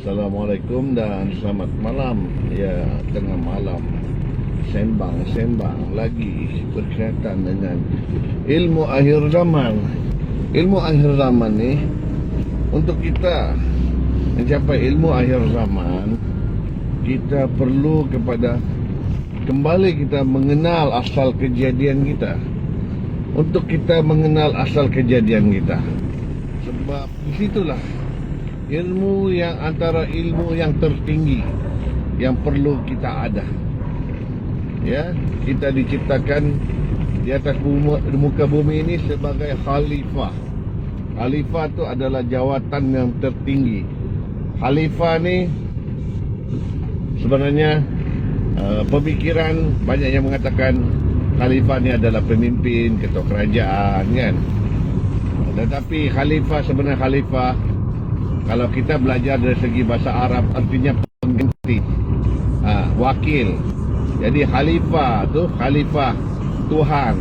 Assalamualaikum dan selamat malam. Ya, tengah malam sembang lagi berkaitan dengan ilmu akhir zaman. Ilmu akhir zaman ni, untuk kita mencapai ilmu akhir zaman, kita perlu kembali kita mengenal asal kejadian kita. Untuk kita mengenal asal kejadian kita, sebab disitulah ilmu yang antara ilmu yang tertinggi yang perlu kita ada. Ya, kita diciptakan di atas muka bumi ini sebagai khalifah. Khalifah itu adalah jawatan yang tertinggi. Khalifah ni sebenarnya pemikiran banyak yang mengatakan khalifah ni adalah pemimpin, ketua kerajaan, kan. Tetapi khalifah, sebenarnya khalifah, kalau kita belajar dari segi bahasa Arab, artinya pengganti, wakil. Jadi khalifah tu khalifah Tuhan,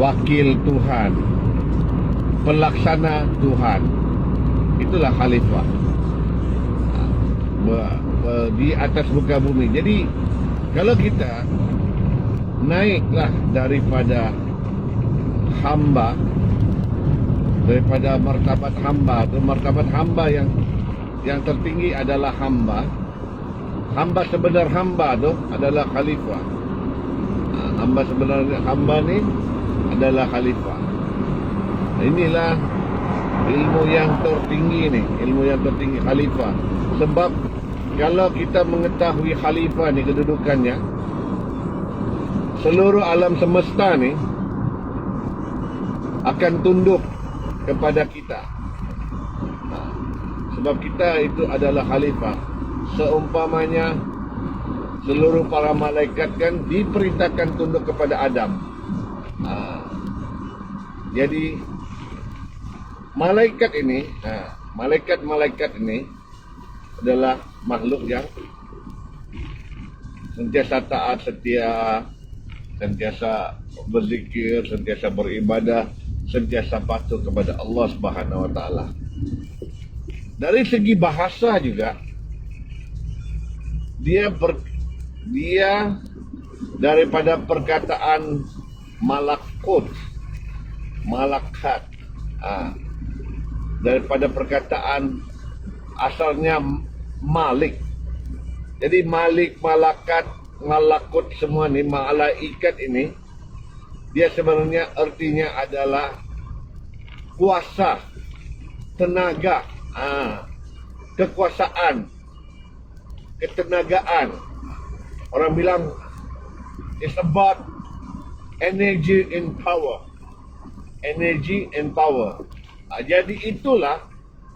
wakil Tuhan, pelaksana Tuhan. Itulah khalifah di atas muka bumi. Jadi kalau kita naiklah daripada hamba, daripada martabat hamba tu, martabat hamba yang tertinggi adalah hamba. Hamba sebenar hamba tu adalah khalifah. Hamba sebenarnya hamba ni adalah khalifah. Inilah ilmu yang tertinggi ni, ilmu yang tertinggi khalifah. Sebab kalau kita mengetahui khalifah ni kedudukannya, seluruh alam semesta ni akan tunduk kepada kita. Sebab kita itu adalah khalifah. Seumpamanya seluruh para malaikat kan diperintahkan tunduk kepada Adam. Jadi malaikat ini, malaikat-malaikat ini adalah makhluk yang sentiasa taat, sentiasa berzikir, sentiasa beribadah, sentiasa patuh kepada Allah Subhanahu Wa Taala. Dari segi bahasa juga, dia daripada perkataan malakat, daripada perkataan asalnya malik. Jadi malik, malakat, malakut, semua ni, malaikat ini, dia sebenarnya artinya adalah kuasa, tenaga, kekuasaan, ketenagaan. Orang bilang it's about energy and power. Energy and power. Jadi itulah,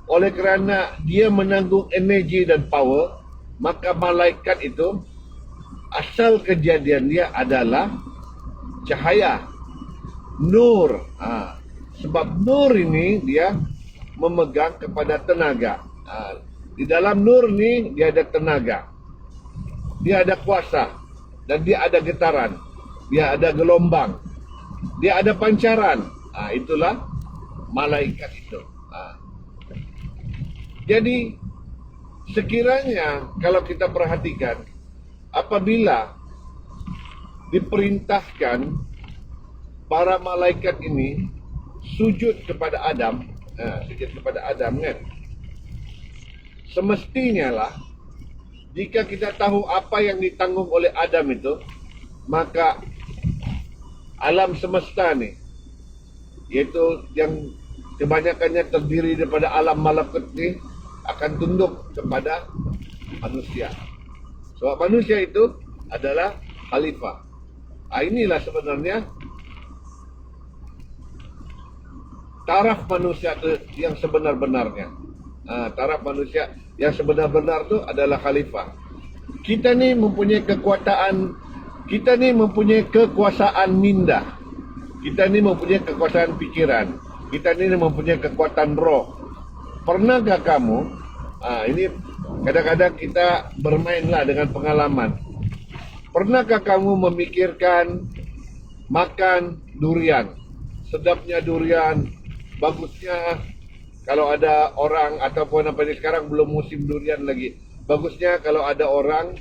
oleh kerana dia menanggung energi dan power, maka malaikat itu asal kejadian dia adalah cahaya, nur. Sebab nur ini dia memegang kepada tenaga. Di dalam nur ni dia ada tenaga, dia ada kuasa, dan dia ada getaran, dia ada gelombang, dia ada pancaran. Itulah malaikat itu. Jadi sekiranya kalau kita perhatikan, apabila diperintahkan para malaikat ini sujud kepada Adam, kan, semestinya lah, jika kita tahu apa yang ditanggung oleh Adam itu, maka alam semesta ni, iaitu yang kebanyakannya terdiri daripada alam malakut ni, akan tunduk kepada manusia. Sebab manusia itu adalah khalifah. Inilah sebenarnya taraf manusia yang sebenar-benarnya. Taraf manusia yang sebenar-benar itu adalah khalifah. Kita ni mempunyai kekuasaan minda. Kita ni mempunyai kekuasaan pikiran. Kita ni mempunyai kekuatan roh. Pernahkah kamu, ini kadang-kadang kita bermainlah dengan pengalaman. Pernahkah kamu memikirkan makan durian? Sedapnya durian, bagusnya kalau ada orang ataupun apa ni, sekarang belum musim durian lagi. Bagusnya kalau ada orang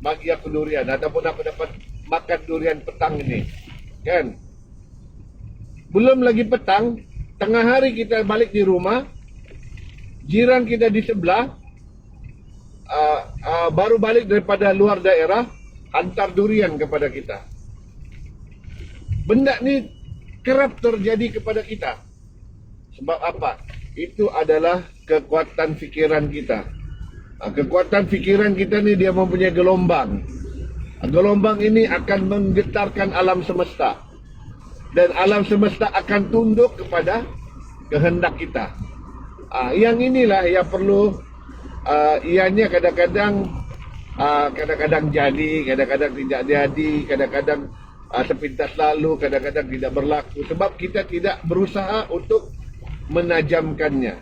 bagi aku durian ataupun aku dapat makan durian petang ini. Kan? Belum lagi petang, tengah hari kita balik di rumah, jiran kita di sebelah baru balik daripada luar daerah, hantar durian kepada kita. Benda ni kerap terjadi kepada kita. Sebab apa? Itu adalah kekuatan fikiran kita. Kekuatan fikiran kita ni dia mempunyai gelombang. Gelombang ini akan menggetarkan alam semesta. Dan alam semesta akan tunduk kepada kehendak kita. Yang inilah yang perlu, ianya kadang-kadang jadi, kadang-kadang tidak jadi, kadang-kadang sepintas lalu, kadang-kadang tidak berlaku. Sebab kita tidak berusaha untuk menajamkannya.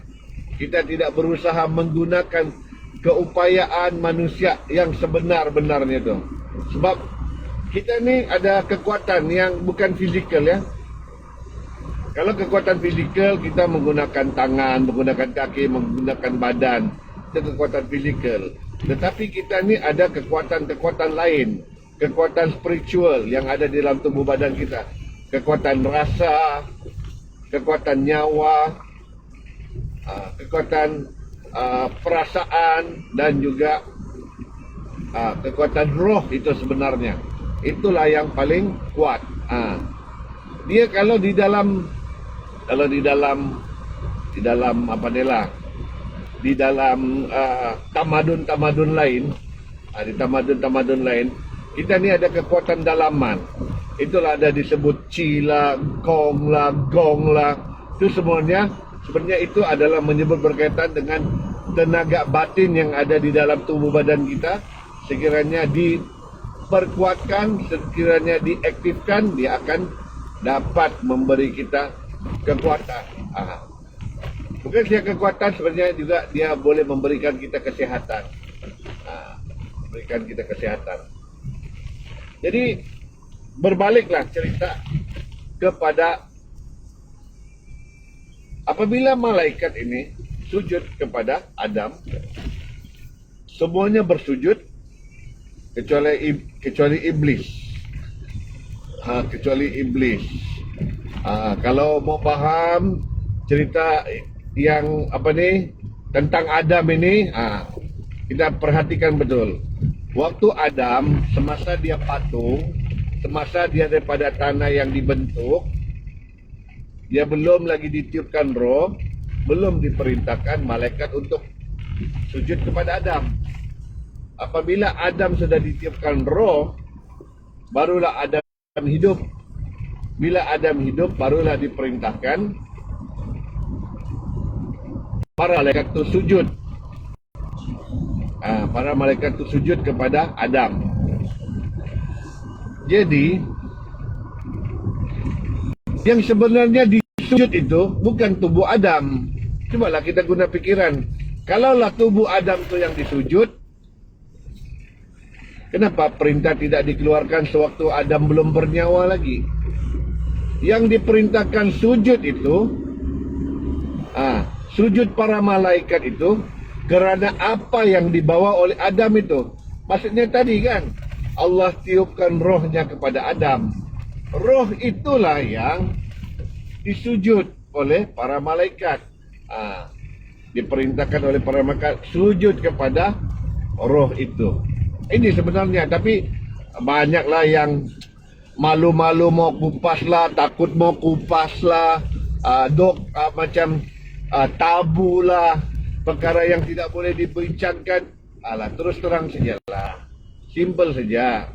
Kita tidak berusaha menggunakan keupayaan manusia yang sebenar-benarnya itu. Sebab kita ni ada kekuatan yang bukan fizikal ya. Kalau kekuatan fizikal kita menggunakan tangan, menggunakan kaki, menggunakan badan. Itu kekuatan fizikal. Tetapi kita ni ada kekuatan-kekuatan lain. Kekuatan spiritual yang ada di dalam tubuh badan kita. Kekuatan rasa, kekuatan nyawa, kekuatan perasaan dan juga kekuatan roh itu sebenarnya. Itulah yang paling kuat. Dia kalau di dalam apa ni lah, di dalam tamadun-tamadun lain, di tamadun-tamadun lain, kita ni ada kekuatan dalaman. Itulah ada disebut chi lah, kong lah, gong lah. Itu semuanya sebenarnya itu adalah menyebut berkaitan dengan tenaga batin yang ada di dalam tubuh badan kita. Sekiranya diperkuatkan, sekiranya diaktifkan, dia akan dapat memberi kita kekuatan. Bukan saja kekuatan, sebenarnya juga dia boleh memberikan kita kesihatan. Memberikan kita kesihatan. Jadi berbaliklah cerita kepada apabila malaikat ini sujud kepada Adam, semuanya bersujud kecuali iblis. Kecuali iblis. Kalau mau paham cerita yang apa ni tentang Adam ini, kita perhatikan betul. Waktu Adam semasa dia patung, semasa dia daripada tanah yang dibentuk, dia belum lagi ditiupkan roh, belum diperintahkan malaikat untuk sujud kepada Adam. Apabila Adam sudah ditiupkan roh, barulah Adam hidup. Bila Adam hidup, barulah diperintahkan para malaikat itu sujud. Para malaikat itu sujud kepada Adam. Jadi, yang sebenarnya disujud itu bukan tubuh Adam. Cubalah kita guna pikiran. Kalaulah tubuh Adam itu yang disujud, kenapa perintah tidak dikeluarkan sewaktu Adam belum bernyawa lagi? Yang diperintahkan sujud itu, sujud para malaikat itu, kerana apa yang dibawa oleh Adam itu. Maksudnya tadi kan, Allah tiupkan rohnya kepada Adam. Roh itulah yang disujud oleh para malaikat. Diperintahkan oleh para malaikat sujud kepada roh itu. Ini sebenarnya, tapi banyaklah yang malu-malu mau kupas lah, takut mau kupas lah, macam tabu lah, perkara yang tidak boleh dibincangkan. Terus terang sajalah, simple saja.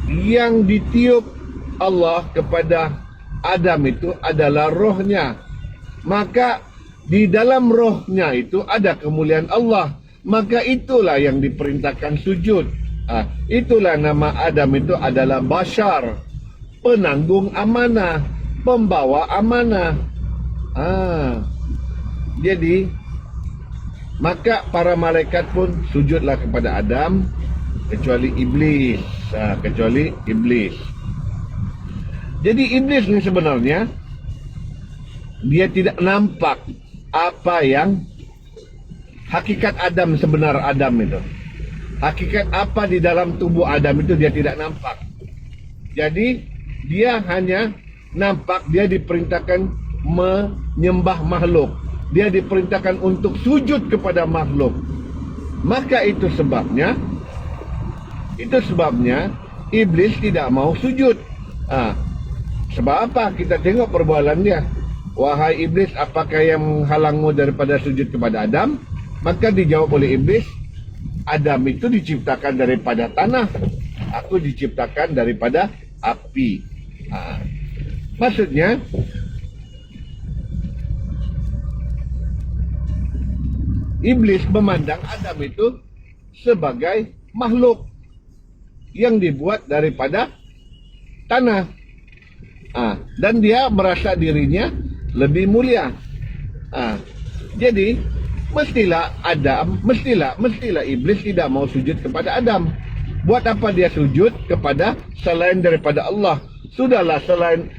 Yang ditiup Allah kepada Adam itu adalah rohnya. Maka di dalam rohnya itu ada kemuliaan Allah. Maka itulah yang diperintahkan sujud. Itulah nama Adam itu adalah Bashar, penanggung amanah, pembawa amanah. Jadi maka para malaikat pun sujudlah kepada Adam, kecuali iblis. Jadi iblis ni sebenarnya dia tidak nampak apa yang hakikat Adam, sebenar Adam itu. Hakikat apa di dalam tubuh Adam itu dia tidak nampak. Jadi dia hanya nampak dia diperintahkan menyembah makhluk. Dia diperintahkan untuk sujud kepada makhluk. Maka itu sebabnya iblis tidak mau sujud. Sebab apa? Kita tengok perbualan dia. Wahai iblis, apakah yang menghalangmu daripada sujud kepada Adam? Maka dijawab oleh iblis, Adam itu diciptakan daripada tanah, aku diciptakan daripada api. Maksudnya iblis memandang Adam itu sebagai makhluk yang dibuat daripada tanah. Dan dia merasa dirinya lebih mulia. Jadi mestilah iblis tidak mau sujud kepada Adam. Buat apa dia sujud kepada selain daripada Allah? Sudahlah selain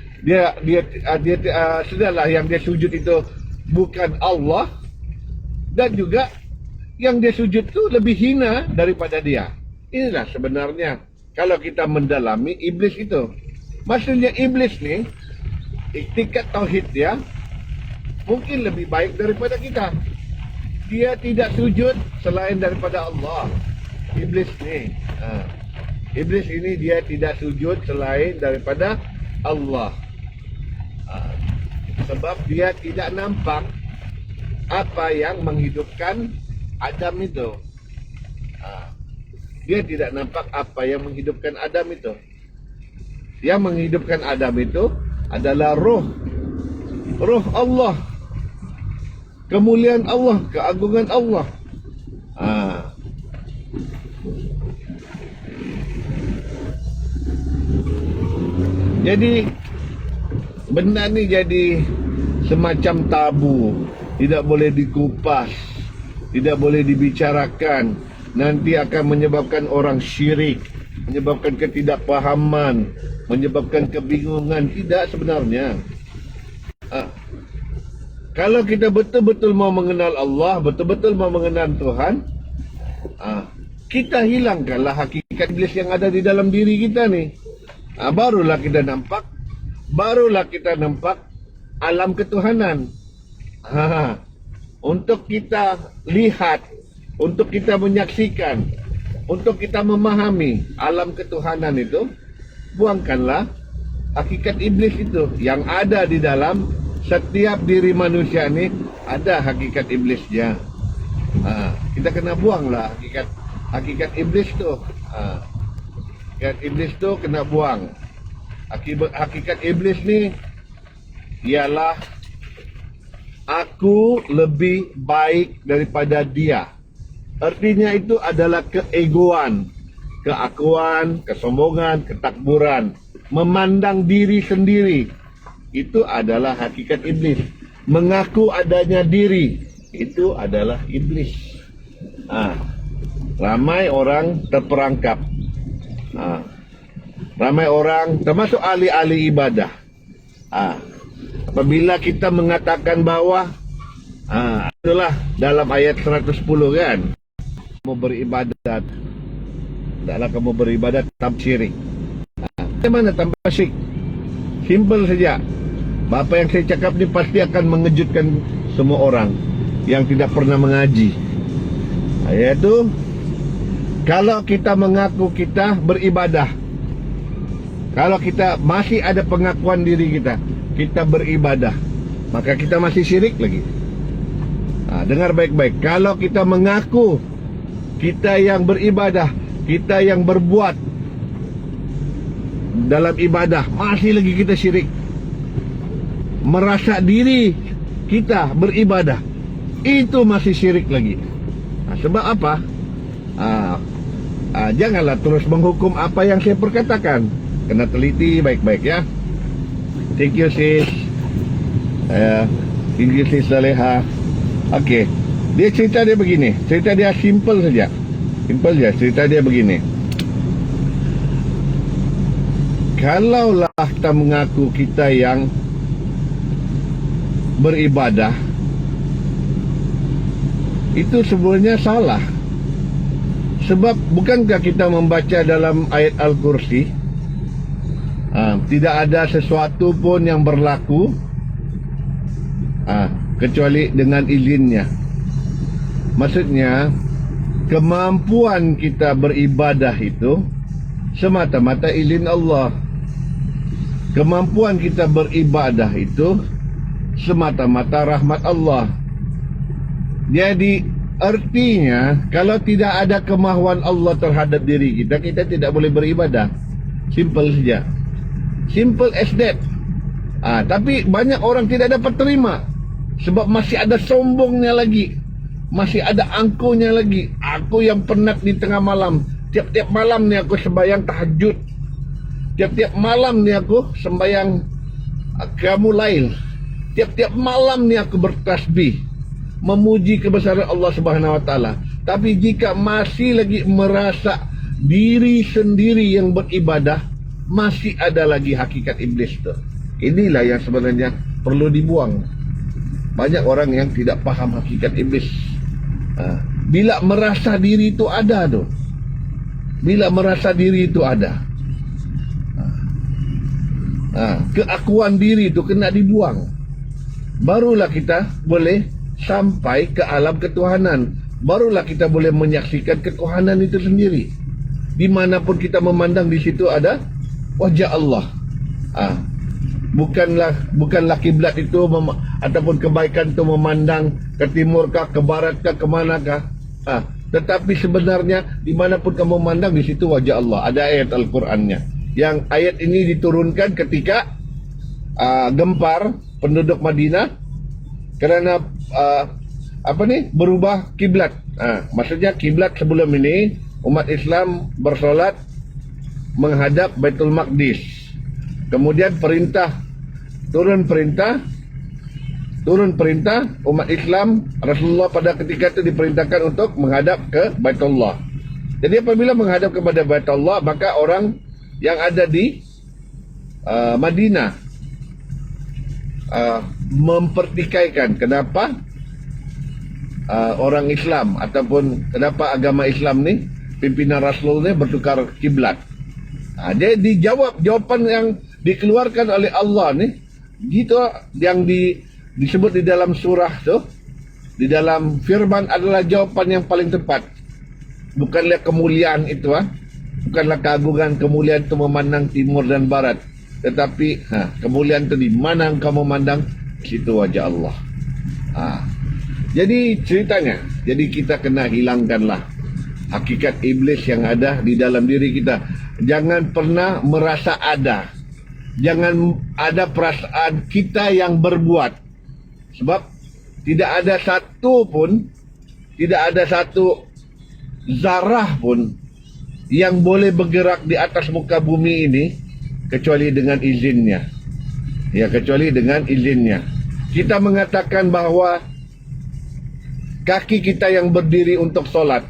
sudahlah yang dia sujud itu bukan Allah, dan juga yang dia sujud itu lebih hina daripada dia. Inilah sebenarnya kalau kita mendalami iblis itu. Maksudnya iblis ni tingkat tauhid dia mungkin lebih baik daripada kita. Dia tidak sujud selain daripada Allah. Iblis ni iblis ini dia tidak sujud selain daripada Allah. Sebab dia tidak nampak apa yang menghidupkan Adam itu. Dia tidak nampak apa yang menghidupkan Adam itu. Yang menghidupkan Adam itu adalah roh Allah, kemuliaan Allah, keagungan Allah. Jadi benda ni jadi semacam tabu, tidak boleh dikupas, tidak boleh dibicarakan. Nanti akan menyebabkan orang syirik, menyebabkan ketidakpahaman, menyebabkan kebingungan. Tidak sebenarnya. Kalau kita betul-betul mau mengenal Allah, betul-betul mau mengenal Tuhan, kita hilangkanlah hakikat iblis yang ada di dalam diri kita ni. Barulah kita nampak alam ketuhanan. Untuk kita lihat, untuk kita menyaksikan, untuk kita memahami alam ketuhanan itu, buangkanlah hakikat iblis itu yang ada di dalam setiap diri manusia ni. Ada hakikat iblisnya. Kita kena buanglah hakikat iblis tu. Hakikat iblis tu kena buang. Hakikat iblis ni ialah aku lebih baik daripada dia. Artinya itu adalah keegoan, keakuan, kesombongan, ketakburan, memandang diri sendiri. Itu adalah hakikat iblis. Mengaku adanya diri, itu adalah iblis. Ramai orang terperangkap. Ramai orang, termasuk ahli-ahli ibadah. Apabila kita mengatakan bahawa itulah dalam ayat 110 kan, kamu beribadat, tidaklah kamu beribadat tanpa syirik. Bagaimana tanpa syirik? Simple saja. Apa yang saya cakap ni pasti akan mengejutkan semua orang yang tidak pernah mengaji. Iaitu, kalau kita mengaku kita beribadah, kalau kita masih ada pengakuan diri kita beribadah, maka kita masih syirik lagi. Dengar baik-baik. Kalau kita mengaku kita yang beribadah, kita yang berbuat dalam ibadah, masih lagi kita syirik. Merasa diri kita beribadah, itu masih syirik lagi. Sebab apa? Janganlah terus menghukum apa yang saya perkatakan. Kena teliti baik-baik ya. Thank you sis. Thank you sis Saleha. Okey. Dia cerita dia begini. Cerita dia simple saja. Simple je. Cerita dia begini. Kalaulah kita mengaku kita yang beribadah, itu sebenarnya salah. Sebab bukankah kita membaca dalam ayat Al-Kursi, tidak ada sesuatu pun yang berlaku kecuali dengan izinnya. Maksudnya, kemampuan kita beribadah itu semata-mata izin Allah. Kemampuan kita beribadah itu semata-mata rahmat Allah. Jadi artinya, kalau tidak ada kemahuan Allah terhadap diri kita, kita tidak boleh beribadah. Simple saja. Simple as that. Tapi banyak orang tidak dapat terima. Sebab masih ada sombongnya lagi. Masih ada angkuhnya lagi. Aku yang penat di tengah malam. Tiap-tiap malam ni aku sembahyang tahajud. Tiap-tiap malam ni aku sembahyang qiyamul lail. Tiap-tiap malam ni aku bertasbih, memuji kebesaran Allah Subhanahu Wa Taala. Tapi jika masih lagi merasa diri sendiri yang beribadah, masih ada lagi hakikat iblis tu. Inilah yang sebenarnya perlu dibuang. Banyak orang yang tidak paham hakikat iblis. Bila merasa diri itu ada tu, bila merasa diri itu ada, keakuan diri itu kena dibuang. Barulah kita boleh sampai ke alam ketuhanan. Barulah kita boleh menyaksikan ketuhanan itu sendiri. Dimanapun kita memandang, di situ ada wajah Allah. Bukanlah kiblat itu ataupun kebaikan itu memandang ke timur kah, ke barat kah, ke mana kah. Tetapi sebenarnya dimanapun kamu memandang, di situ wajah Allah. Ada ayat Al-Qurannya. Yang ayat ini diturunkan ketika gempar penduduk Madinah kerana berubah kiblat. Maksudnya kiblat sebelum ini umat Islam bersolat menghadap Baitul Maqdis. Kemudian turun perintah umat Islam, Rasulullah pada ketika itu diperintahkan untuk menghadap ke Baitullah. Jadi apabila menghadap kepada Baitullah, maka orang yang ada di Madinah mempertikaikan kenapa orang Islam ataupun kenapa agama Islam ni, pimpinan Rasul ni bertukar kiblat. Dia dijawab, jawapan yang dikeluarkan oleh Allah ni, gitu yang disebut di dalam surah tu, di dalam firman adalah jawapan yang paling tepat. Bukanlah kemuliaan itu, bukanlah keagungan, kemuliaan itu memandang timur dan barat, tetapi kemuliaan itu di mana engkau memandang, situ wajah Allah. Jadi ceritanya, jadi kita kena hilangkanlah hakikat iblis yang ada di dalam diri kita. Jangan pernah merasa ada. Jangan ada perasaan kita yang berbuat. Sebab tidak ada satu pun, tidak ada satu zarah pun yang boleh bergerak di atas muka bumi ini kecuali dengan izinnya. Ya, kecuali dengan izinnya. Kita mengatakan bahawa kaki kita yang berdiri untuk solat,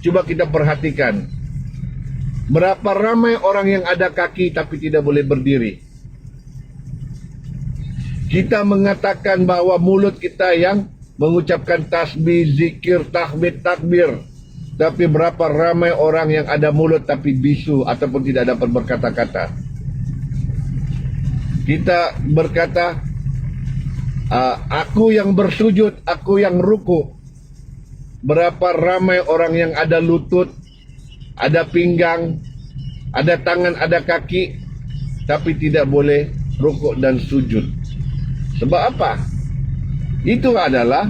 cuba kita perhatikan, berapa ramai orang yang ada kaki tapi tidak boleh berdiri. Kita mengatakan bahawa mulut kita yang mengucapkan tasbih, zikir, tahmid, takbir, tapi berapa ramai orang yang ada mulut tapi bisu ataupun tidak dapat berkata-kata. Kita berkata, aku yang bersujud, aku yang ruku. Berapa ramai orang yang ada lutut, ada pinggang, ada tangan, ada kaki, tapi tidak boleh rukuk dan sujud. Sebab apa? Itu adalah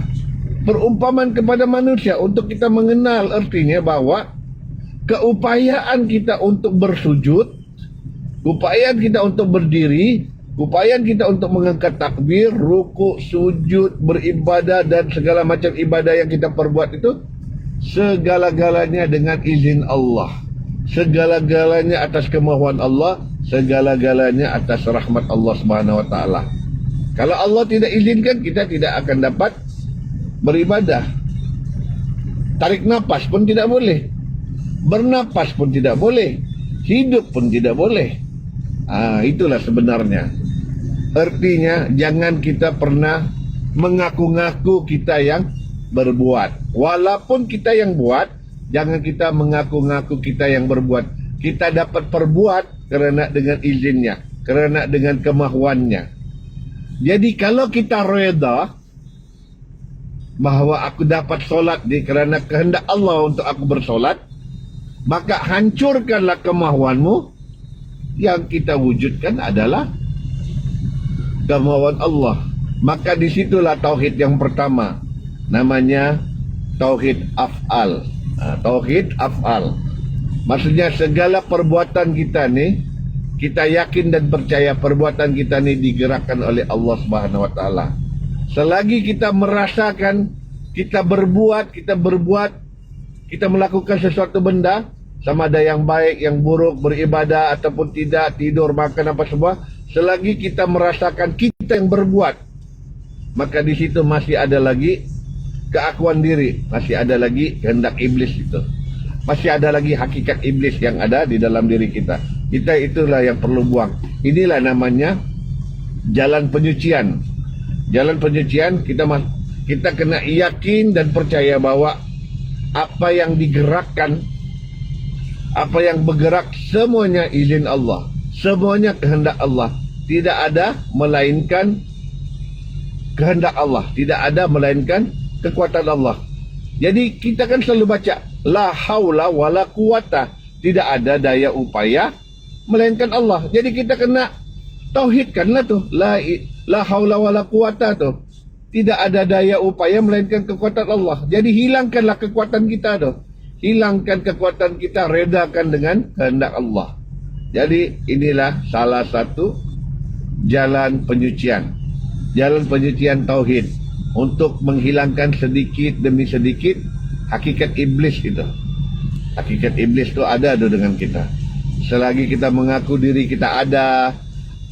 perumpamaan kepada manusia untuk kita mengenal artinya bahawa keupayaan kita untuk bersujud, keupayaan kita untuk berdiri, keupayaan kita untuk mengangkat takbir, rukuk, sujud, beribadah dan segala macam ibadah yang kita perbuat itu, segala-galanya dengan izin Allah. Segala-galanya atas kemahuan Allah, segala-galanya atas rahmat Allah Subhanahu Wa Taala. Kalau Allah tidak izinkan, kita tidak akan dapat beribadah. Tarik nafas pun tidak boleh. Bernafas pun tidak boleh. Hidup pun tidak boleh. Itulah sebenarnya. Artinya jangan kita pernah mengaku-ngaku kita yang berbuat. Walaupun kita yang buat, jangan kita mengaku-ngaku kita yang berbuat. Kita dapat perbuat kerana dengan izinnya, kerana dengan kemahuannya. Jadi kalau kita reda bahawa aku dapat solat ni kerana kehendak Allah untuk aku bersolat, maka hancurkanlah kemahuanmu. Yang kita wujudkan adalah kemahuan Allah. Maka disitulah tauhid yang pertama, namanya tauhid af'al. Tauhid af'al maksudnya segala perbuatan kita ni, kita yakin dan percaya perbuatan kita ni digerakkan oleh Allah Subhanahu Wa Taala. Selagi kita merasakan kita berbuat, kita melakukan sesuatu benda, sama ada yang baik, yang buruk, beribadah ataupun tidak, tidur, makan apa semua, selagi kita merasakan kita yang berbuat, maka di situ masih ada lagi keakuan diri, masih ada lagi kehendak iblis itu, masih ada lagi hakikat iblis yang ada di dalam diri kita. Kita itulah yang perlu buang. Inilah namanya jalan penyucian. Jalan penyucian kita kena yakin dan percaya bahwa apa yang digerakkan, apa yang bergerak, semuanya izin Allah, semuanya kehendak Allah. Tidak ada melainkan kehendak Allah, tidak ada melainkan kekuatan Allah. Jadi kita kan selalu baca la haula wala quwata, tidak ada daya upaya melainkan Allah. Jadi kita kena tauhidkanlah tuh la haula wala quwata tuh, tidak ada daya upaya melainkan kekuatan Allah. Jadi hilangkanlah kekuatan kita tuh, hilangkan kekuatan kita, redakan dengan kehendak Allah. Jadi inilah salah satu jalan penyucian, jalan penyucian tauhid, untuk menghilangkan sedikit demi sedikit hakikat iblis itu. Hakikat iblis itu ada dengan kita. Selagi kita mengaku diri kita ada,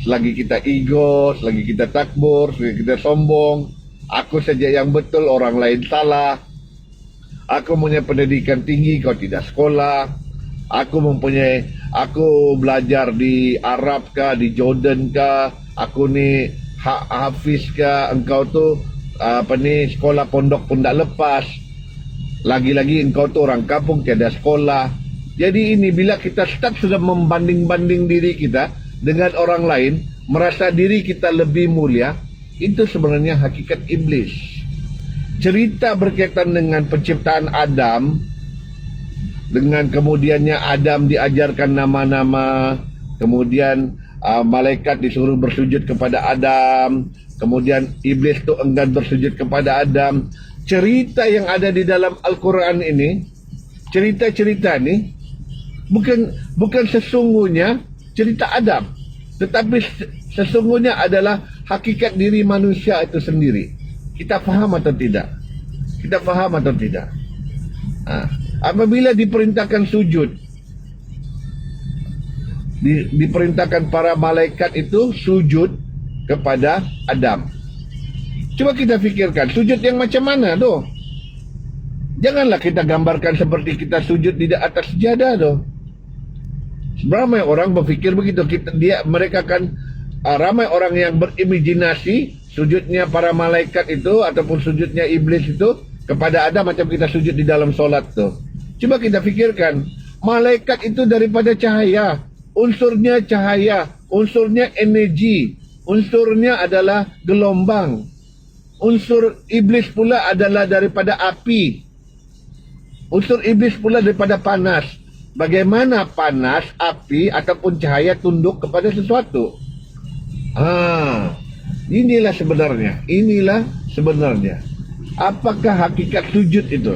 selagi kita ego, selagi kita takbur, selagi kita sombong, aku saja yang betul, orang lain salah, aku punya pendidikan tinggi, kau tidak sekolah, aku belajar di Arab kah, di Jordan kah, aku ni hafiz kah, engkau tu sekolah pondok pun tak lepas, lagi-lagi engkau tu orang kampung tiada sekolah. Jadi ini bila kita start sudah membanding-banding diri kita dengan orang lain, merasa diri kita lebih mulia, itu sebenarnya hakikat iblis. Cerita berkaitan dengan penciptaan Adam, dengan kemudiannya Adam diajarkan nama-nama, kemudian malaikat disuruh bersujud kepada Adam, kemudian iblis tu enggan bersujud kepada Adam. Cerita yang ada di dalam Al-Quran ini, cerita-cerita ni bukan sesungguhnya cerita Adam, tetapi sesungguhnya adalah hakikat diri manusia itu sendiri. Kita faham atau tidak? Kita faham atau tidak? Apabila diperintahkan sujud, diperintahkan para malaikat itu sujud kepada Adam. Coba kita fikirkan, sujud yang macam mana tu? Janganlah kita gambarkan seperti kita sujud di atas sejadah tu. Ramai orang berfikir begitu. Mereka kan ramai orang yang berimajinasi sujudnya para malaikat itu ataupun sujudnya iblis itu kepada Adam macam kita sujud di dalam solat tu. Coba kita fikirkan, malaikat itu daripada cahaya, unsurnya cahaya, unsurnya energi, unsurnya adalah gelombang. Unsur iblis pula adalah daripada api. Unsur iblis pula daripada panas. Bagaimana panas, api ataupun cahaya tunduk kepada sesuatu? Inilah sebenarnya. Inilah sebenarnya. Apakah hakikat sujud itu?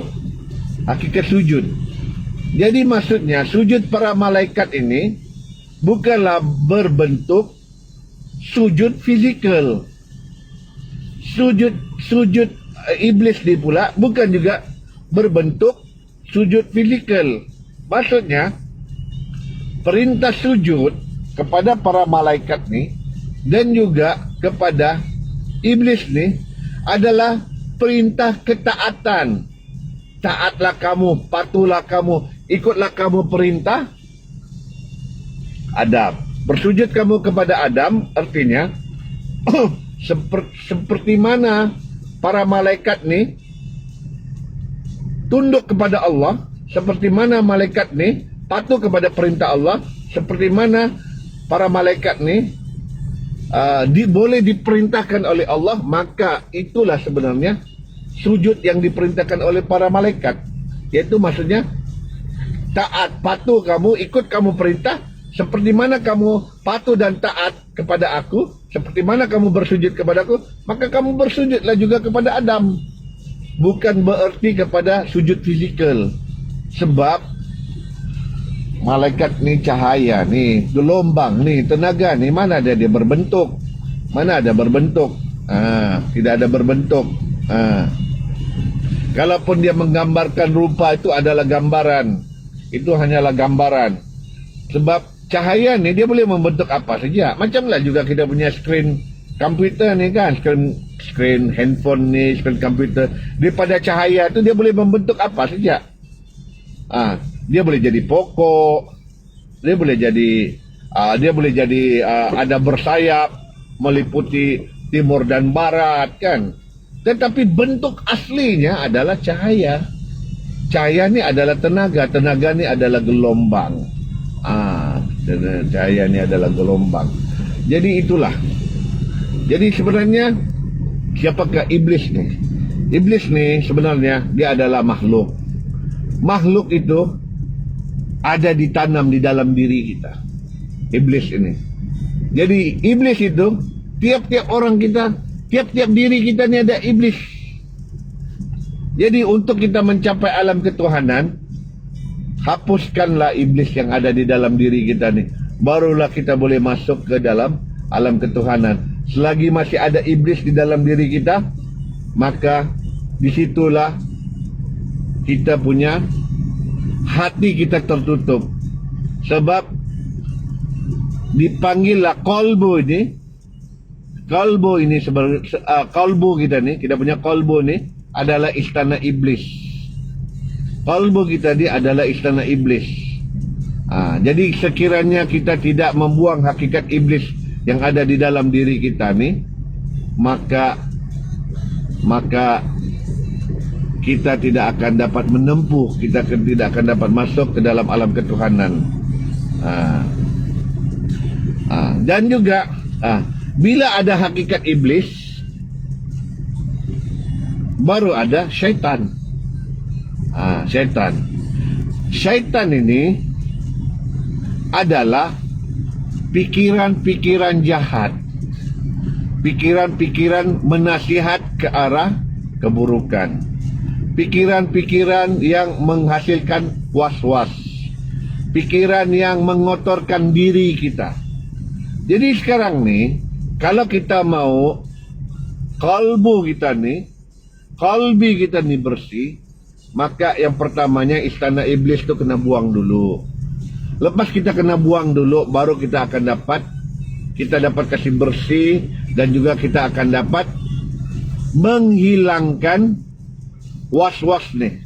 Hakikat sujud. Jadi maksudnya sujud para malaikat ini bukanlah berbentuk sujud fizikal. Sujud iblis ni pula bukan juga berbentuk sujud fizikal. Maksudnya perintah sujud kepada para malaikat ni dan juga kepada iblis ni adalah perintah ketaatan. Taatlah kamu, patuhlah kamu, ikutlah kamu perintah Adam. Bersujud kamu kepada Adam artinya seperti mana para malaikat ni tunduk kepada Allah, seperti mana malaikat ni patuh kepada perintah Allah, seperti mana para malaikat ni boleh diperintahkan oleh Allah, maka itulah sebenarnya sujud yang diperintahkan oleh para malaikat. Iaitu maksudnya taat, patuh kamu, ikut kamu perintah, seperti mana kamu patuh dan taat kepada aku, seperti mana kamu bersujud kepada aku, maka kamu bersujudlah juga kepada Adam. Bukan bererti kepada sujud fizikal. Sebab malaikat ni cahaya ni, gelombang ni, tenaga ni, mana ada dia berbentuk? Mana ada berbentuk? Tidak ada berbentuk. Kalaupun dia menggambarkan rupa, itu adalah gambaran. Itu hanyalah gambaran. Sebab cahaya ni dia boleh membentuk apa saja. Macamlah juga kita punya skrin komputer ni kan, skrin handphone ni, skrin komputer. Daripada cahaya tu dia boleh membentuk apa saja. Dia boleh jadi pokok, dia boleh jadi ada bersayap meliputi timur dan barat kan. Tetapi bentuk aslinya adalah cahaya. Cahaya ni adalah tenaga, tenaga ni adalah gelombang. Cahaya ni adalah gelombang. Jadi itulah. Jadi sebenarnya siapakah iblis ni? Iblis ni sebenarnya dia adalah makhluk. Makhluk itu ada ditanam di dalam diri kita. Iblis ini. Jadi iblis itu tiap-tiap orang kita, tiap-tiap diri kita ni ada iblis. Jadi untuk kita mencapai alam ketuhanan, hapuskanlah iblis yang ada di dalam diri kita ni. Barulah kita boleh masuk ke dalam alam ketuhanan. Selagi masih ada iblis di dalam diri kita, maka disitulah kita punya hati kita tertutup. Sebab dipanggillah kolbu ini. Kolbu ini kolbu kita ni, kita punya kolbu ni adalah istana iblis. Kolbu kita ni adalah istana iblis. Jadi sekiranya kita tidak membuang hakikat iblis yang ada di dalam diri kita ni, maka kita tidak akan dapat menempuh, kita tidak akan dapat masuk ke dalam alam ketuhanan. Dan juga bila ada hakikat iblis, baru ada syaitan. Syaitan ini adalah pikiran-pikiran jahat, pikiran-pikiran menasihat ke arah keburukan, pikiran-pikiran yang menghasilkan was-was, pikiran yang mengotorkan diri kita. Jadi sekarang ni, kalau kita mau kalbu kita ni, kalbi kita ni bersih, maka yang pertamanya istana iblis tu kena buang dulu. Lepas kita kena buang dulu, baru kita akan dapat kasih bersih, dan juga kita akan dapat menghilangkan was-was ni,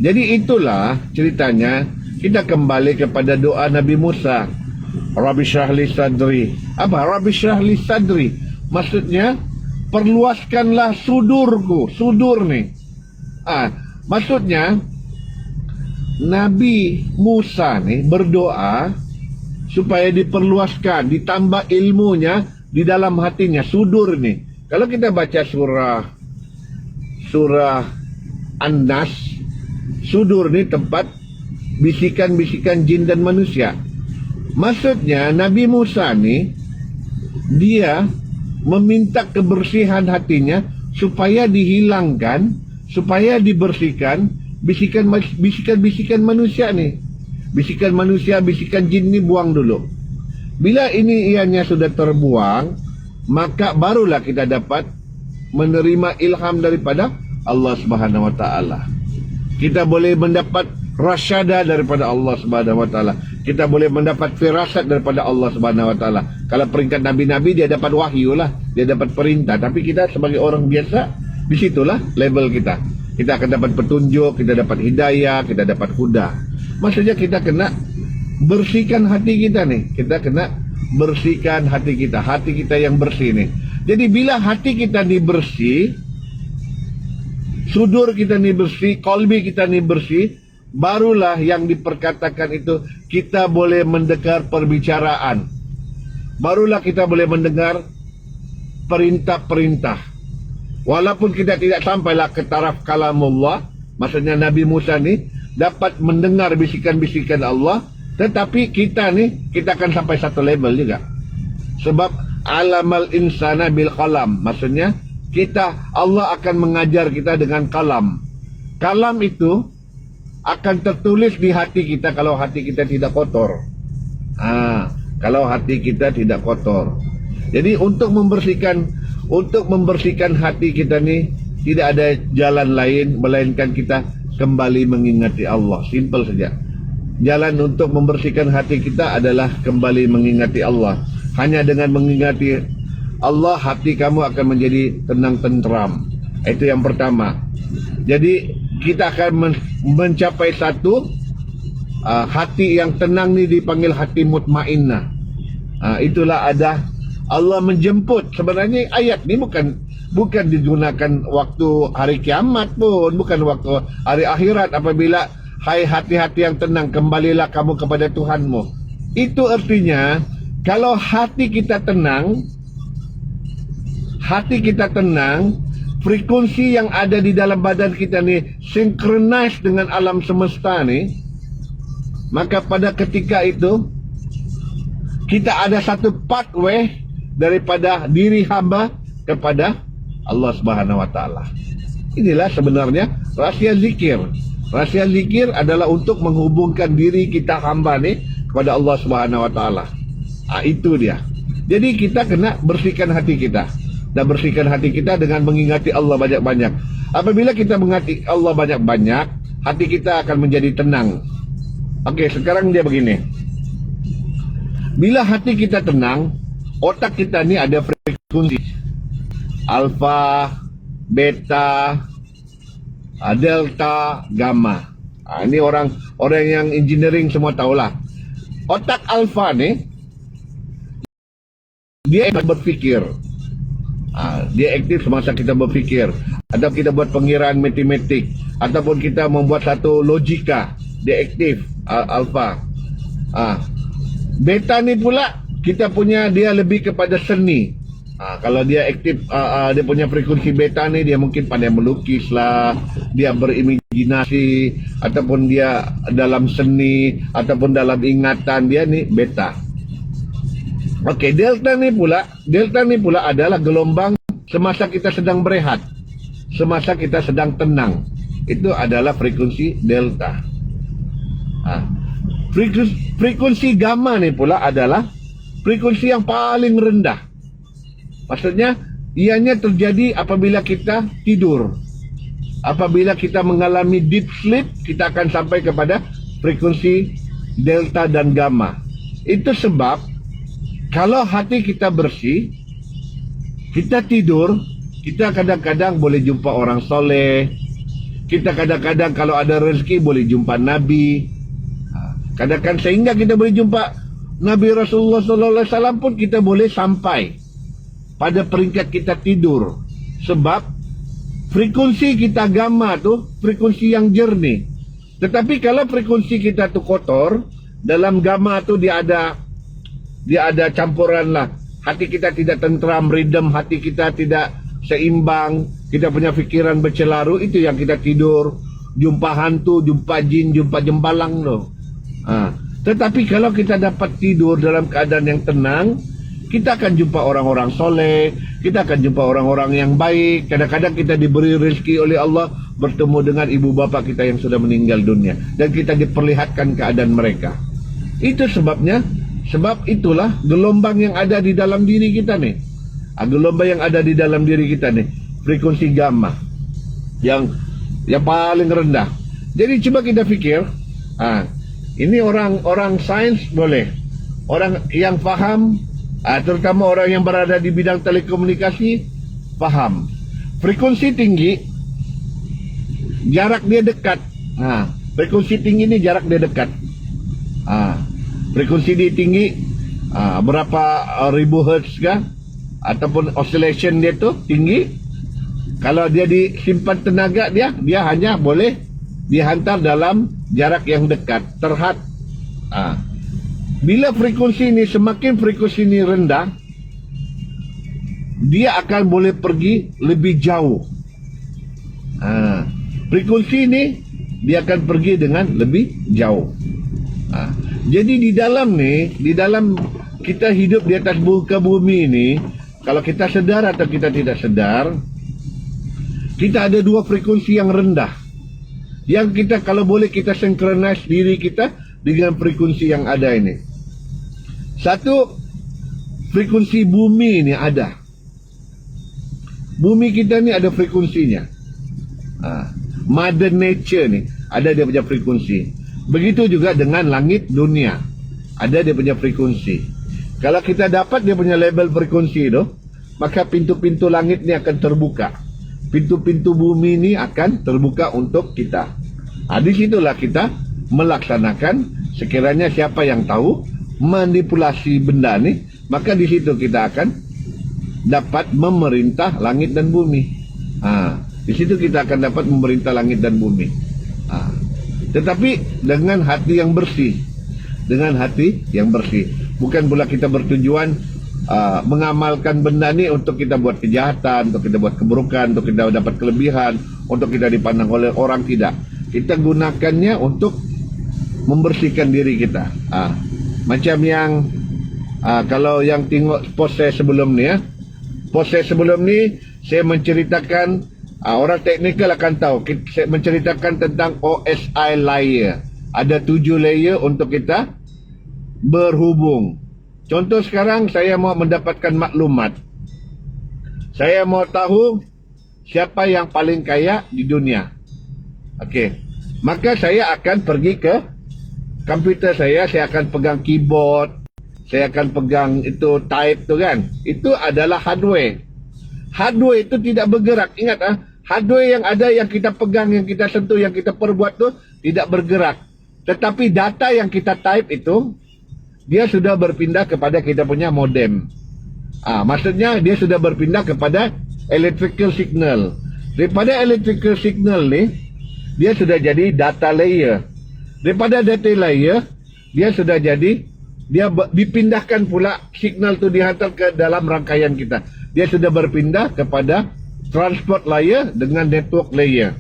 Jadi itulah ceritanya. Kita kembali kepada doa Nabi Musa, Rabbi syrahli sadri. Apa Rabbi syrahli sadri? Maksudnya perluaskanlah sudurku. Sudur ni, maksudnya Nabi Musa ni berdoa supaya diperluaskan, ditambah ilmunya di dalam hatinya, sudur ni. Kalau kita baca surah An-Nas, sudur ni tempat bisikan-bisikan jin dan manusia. Maksudnya Nabi Musa ni, dia meminta kebersihan hatinya supaya dihilangkan, supaya dibersihkan bisikan-bisikan manusia ni. Bisikan manusia, bisikan jin ni buang dulu. Bila ini ianya sudah terbuang, maka barulah kita dapat menerima ilham daripada Allah Subhanahu Wa Taala. Kita boleh mendapat rasyada daripada Allah Subhanahu Wa Taala. Kita boleh mendapat firasat daripada Allah Subhanahu Wa Taala. Kalau peringkat nabi-nabi, dia dapat wahyu lah, dia dapat perintah. Tapi kita sebagai orang biasa, disitulah level kita. Kita akan dapat petunjuk, kita dapat hidayah, kita dapat huda. Maksudnya kita kena bersihkan hati kita nih. Kita kena bersihkan hati kita yang bersih nih. Jadi bila hati kita ni bersih, sudur kita ni bersih, qalbi kita ni bersih, barulah yang diperkatakan itu kita boleh mendengar perbicaraan. Barulah kita boleh mendengar perintah-perintah. Walaupun kita tidak sampailah ke taraf kalamullah, maksudnya Nabi Musa ni dapat mendengar bisikan-bisikan Allah, tetapi kita akan sampai satu level juga. Sebab alamal insana bil qalam, maksudnya Allah akan mengajar kita dengan kalam. Kalam itu akan tertulis di hati kita kalau hati kita tidak kotor. Kalau hati kita tidak kotor. Jadi untuk membersihkan hati kita ni tidak ada jalan lain melainkan kita kembali mengingati Allah. Simple saja. Jalan untuk membersihkan hati kita adalah kembali mengingati Allah. Hanya dengan mengingati Allah, hati kamu akan menjadi tenang tentram. Itu yang pertama. Jadi kita akan mencapai satu hati yang tenang ni dipanggil hati mutmainnah. Itulah ada Allah menjemput. Sebenarnya ayat ni bukan digunakan waktu hari kiamat pun, bukan waktu hari akhirat. Apabila hai hati-hati yang tenang, kembalilah kamu kepada Tuhanmu. Itu artinya kalau hati kita tenang, frekuensi yang ada di dalam badan kita ni synchronize dengan alam semesta ni, maka pada ketika itu kita ada satu pathway daripada diri hamba kepada Allah Subhanahu wa taala. Inilah sebenarnya rahsia zikir. Rahsia zikir adalah untuk menghubungkan diri kita hamba ni kepada Allah Subhanahu wa taala. Itu dia. Jadi kita kena bersihkan hati kita. Dan bersihkan hati kita dengan mengingati Allah banyak-banyak. Apabila kita mengingati Allah banyak-banyak, hati kita akan menjadi tenang. Okey, sekarang dia begini. Bila hati kita tenang, otak kita ni ada frekuensi alfa, beta, delta, gamma. Ini orang yang engineering semua tahulah. Otak alfa ni dia berfikir. Dia aktif semasa kita berfikir, atau kita buat pengiraan matematik, ataupun kita membuat satu logika. Dia aktif alfa. Beta ni pula kita punya dia lebih kepada seni. Kalau dia aktif, dia punya frekuensi beta ni, dia mungkin pandai melukis lah, dia berimajinasi, ataupun dia dalam seni, ataupun dalam ingatan. Dia ni beta. Okey, delta ni pula adalah gelombang semasa kita sedang berehat, semasa kita sedang tenang. Itu adalah frekuensi delta. Frekuensi gamma ni pula adalah frekuensi yang paling rendah. Maksudnya ianya terjadi apabila kita tidur. Apabila kita mengalami deep sleep, kita akan sampai kepada frekuensi delta dan gamma. Itu sebab kalau hati kita bersih, kita tidur, kita kadang-kadang boleh jumpa orang soleh. Kita kadang-kadang kalau ada rezeki boleh jumpa Nabi. Kadang-kadang sehingga kita boleh jumpa Nabi Rasulullah SAW pun kita boleh sampai pada peringkat kita tidur. Sebab frekuensi kita gamma tu frekuensi yang jernih. Tetapi kalau frekuensi kita tu kotor, dalam gamma tu dia ada campuran lah. Hati kita tidak tentram, ridem, hati kita tidak seimbang, kita punya fikiran bercelaru. Itu yang kita tidur, jumpa hantu, jumpa jin, jumpa jembalang loh. Tetapi kalau kita dapat tidur dalam keadaan yang tenang, kita akan jumpa orang-orang soleh, kita akan jumpa orang-orang yang baik. Kadang-kadang kita diberi rezeki oleh Allah bertemu dengan ibu bapa kita yang sudah meninggal dunia, dan kita diperlihatkan keadaan mereka. Itu sebabnya. Sebab itulah gelombang yang ada di dalam diri kita nih. Gelombang yang ada di dalam diri kita nih, frekuensi gamma yang paling rendah. Jadi coba kita fikir, ini orang sains boleh, orang yang faham, terutama orang yang berada di bidang telekomunikasi faham. Frekuensi tinggi, jarak dia dekat. Frekuensi tinggi ini jarak dia dekat. Frekuensi dia tinggi, berapa ribu hertz kah, ataupun oscillation dia tu tinggi. Kalau dia disimpan tenaga dia hanya boleh dihantar dalam jarak yang dekat, terhad. Bila frekuensi ini, semakin frekuensi ini rendah, dia akan boleh pergi lebih jauh. Frekuensi ini dia akan pergi dengan lebih jauh. Jadi di dalam kita hidup di atas muka bumi ini, kalau kita sedar atau kita tidak sedar, kita ada dua frekuensi yang rendah, yang kita kalau boleh kita synchronize diri kita dengan frekuensi yang ada ini. Satu, frekuensi bumi ini ada. Bumi kita ni ada frekuensinya. Mother Nature ni ada dia punya frekuensi. Begitu juga dengan langit dunia, ada dia punya frekuensi. Kalau kita dapat dia punya level frekuensi tu, maka pintu-pintu langit ni akan terbuka. Pintu-pintu bumi ni akan terbuka untuk kita. Di situlah kita melaksanakan, sekiranya siapa yang tahu manipulasi benda ni, maka di situ kita akan dapat memerintah langit dan bumi. Di situ kita akan dapat memerintah langit dan bumi. Tetapi dengan hati yang bersih, dengan hati yang bersih. Bukan pula kita bertujuan mengamalkan benda ni untuk kita buat kejahatan, untuk kita buat keburukan, untuk kita dapat kelebihan, untuk kita dipandang oleh orang, tidak. Kita gunakannya untuk membersihkan diri kita. Macam yang kalau yang tengok post saya sebelum ni, post saya sebelum ni saya menceritakan, orang teknikal akan tahu, saya menceritakan tentang OSI layer. Ada 7 layer untuk kita berhubung. Contoh sekarang saya mau mendapatkan maklumat. Saya mau tahu siapa yang paling kaya di dunia. Okey. Maka saya akan pergi ke komputer saya akan pegang keyboard, saya akan pegang itu type tu kan. Itu adalah hardware. Hardware itu tidak bergerak. Ingat hardware yang ada, yang kita pegang, yang kita sentuh, yang kita perbuat tu tidak bergerak. Tetapi data yang kita type itu, dia sudah berpindah kepada kita punya modem. Maksudnya dia sudah berpindah kepada electrical signal. Daripada electrical signal ni, dia sudah jadi data layer. Daripada data layer, dia sudah jadi, dia dipindahkan pula, signal tu dihantar ke dalam rangkaian kita. Dia sudah berpindah kepada transport layer dengan network layer.